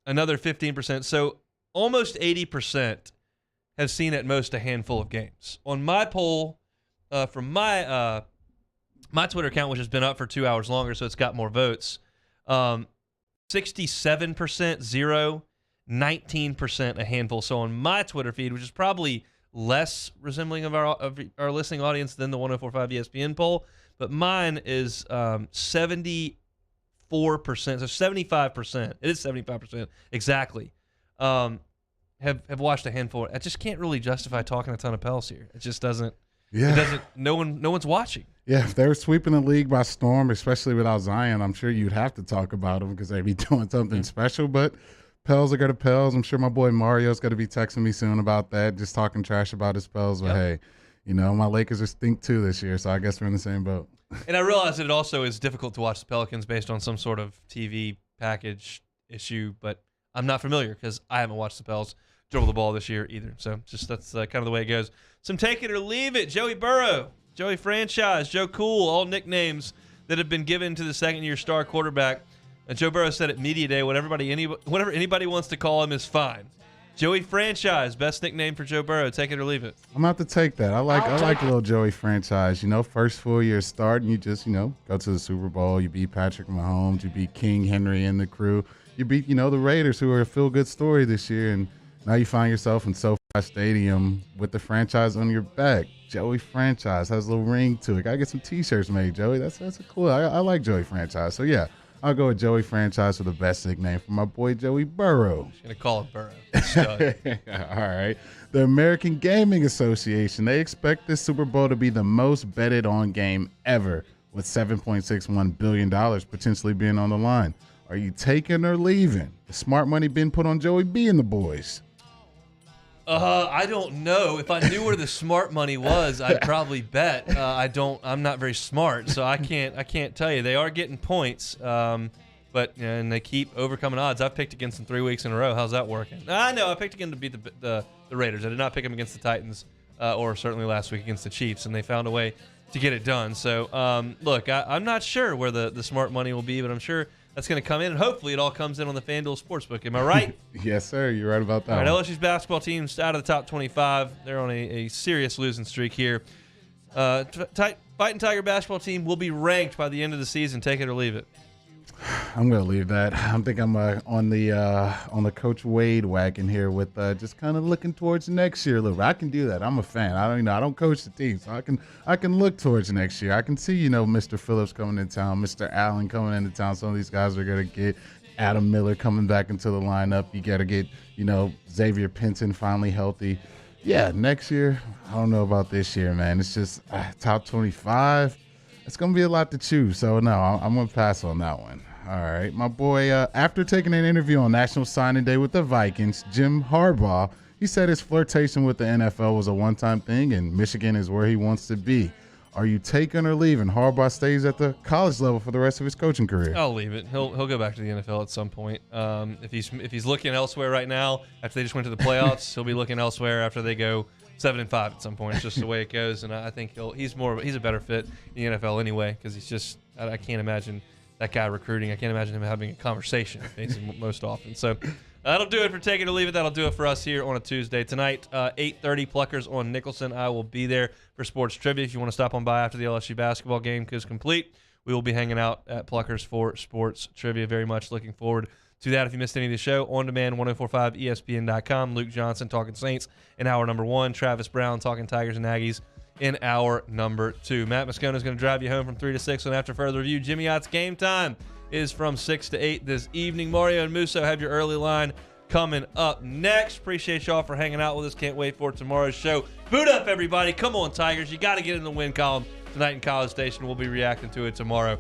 another 15%. So almost 80% have seen at most a handful of games. On my poll from my Twitter account, which has been up for 2 hours longer, so it's got more votes, 67% 0, 19% a handful. So on my Twitter feed, which is probably less resembling of our listening audience than the 104.5 ESPN poll, but mine is 74%, so 75%. It is 75% exactly. Have watched a handful. I just can't really justify talking a ton of Pels here. It just doesn't. Yeah. It doesn't. No one's watching. Yeah, if they were sweeping the league by storm, especially without Zion, I'm sure you'd have to talk about them because they'd be doing something special. But Pels are going to Pels. I'm sure my boy Mario's going to be texting me soon about that, just talking trash about his Pels. But hey, my Lakers are stink too this year, so I guess we're in the same boat. And I realize that it also is difficult to watch the Pelicans based on some sort of TV package issue, but I'm not familiar because I haven't watched the Pels dribble the ball this year either. So just that's kind of the way it goes. Some take it or leave it. Joey Burrow, Joey Franchise, Joe Cool, all nicknames that have been given to the second-year star quarterback. And Joe Burrow said at Media Day, whatever anybody wants to call him is fine. Joey Franchise, best nickname for Joe Burrow. Take it or leave it. I'm about to take that. I like little Joey Franchise. First full year start, and you just, go to the Super Bowl. You beat Patrick Mahomes. You beat King Henry and the crew. You beat, the Raiders, who are a feel-good story this year. And now you find yourself in SoFi Stadium with the franchise on your back. Joey Franchise has a little ring to it. Got to get some T-shirts made, Joey. That's a cool. I like Joey Franchise. So, yeah, I'll go with Joey Franchise for the best nickname for my boy Joey Burrow. Just going to call him Burrow. All right. The American Gaming Association, they expect this Super Bowl to be the most betted on game ever, with $7.61 billion potentially being on the line. Are you taking or leaving? The smart money been put on Joey B and the boys. I don't know. If I knew where the smart money was, I'd probably bet. I'm not very smart, so I can't tell you. They are getting points, but and they keep overcoming odds. I've picked against them 3 weeks in a row. How's that working? I know. I picked again to beat the Raiders. I did not pick them against the Titans, or certainly last week against the Chiefs, and they found a way get it done. So, look, I'm not sure where the smart money will be, but I'm sure that's going to come in, and hopefully it all comes in on the FanDuel Sportsbook. Am I right? Yes, sir. You're right about that. All right, LSU's basketball team's out of the top 25. They're on a serious losing streak here. Fighting Tiger basketball team will be ranked by the end of the season. Take it or leave it. I'm gonna leave that. I think I'm on the Coach Wade wagon here with just kind of looking towards next year a little bit. I can do that. I'm a fan. I don't coach the team, so I can look towards next year. I can see Mr. Phillips coming into town, Mr. Allen coming into town. Some of these guys are gonna get Adam Miller coming back into the lineup. You got to get Xavier Pinson finally healthy. Yeah, next year. I don't know about this year, man. It's just top 25. It's going to be a lot to choose. So, no, I'm going to pass on that one. All right. My boy, after taking an interview on National Signing Day with the Vikings, Jim Harbaugh, he said his flirtation with the NFL was a one-time thing and Michigan is where he wants to be. Are you taking or leaving? Harbaugh stays at the college level for the rest of his coaching career. I'll leave it. He'll go back to the NFL at some point. If he's looking elsewhere right now, after they just went to the playoffs, he'll be looking elsewhere after they go 7-5 at some point. It's just the way it goes, and I think he's a better fit in the NFL anyway, because he's just I can't imagine that guy recruiting. I can't imagine him having a conversation most often. So that'll do it for Take It or Leave It. That'll do it for us here on a Tuesday. Tonight, 8:30, Pluckers on Nicholson. I will be there for sports trivia. If you want to stop on by after the LSU basketball game is complete, we will be hanging out at Pluckers for sports trivia. Very much looking forward to that. If you missed any of the show, on demand, 1045ESPN.com. Luke Johnson talking Saints in hour number 1. Travis Brown talking Tigers and Aggies in hour number 2. Matt Moscona is going to drive you home from 3 to 6. And after further review, Jimmy Ott's Game Time is from 6 to 8 this evening. Mario and Musso have your early line coming up next. Appreciate y'all for hanging out with us. Can't wait for tomorrow's show. Boot up, everybody. Come on, Tigers. You got to get in the win column tonight in College Station. We'll be reacting to it tomorrow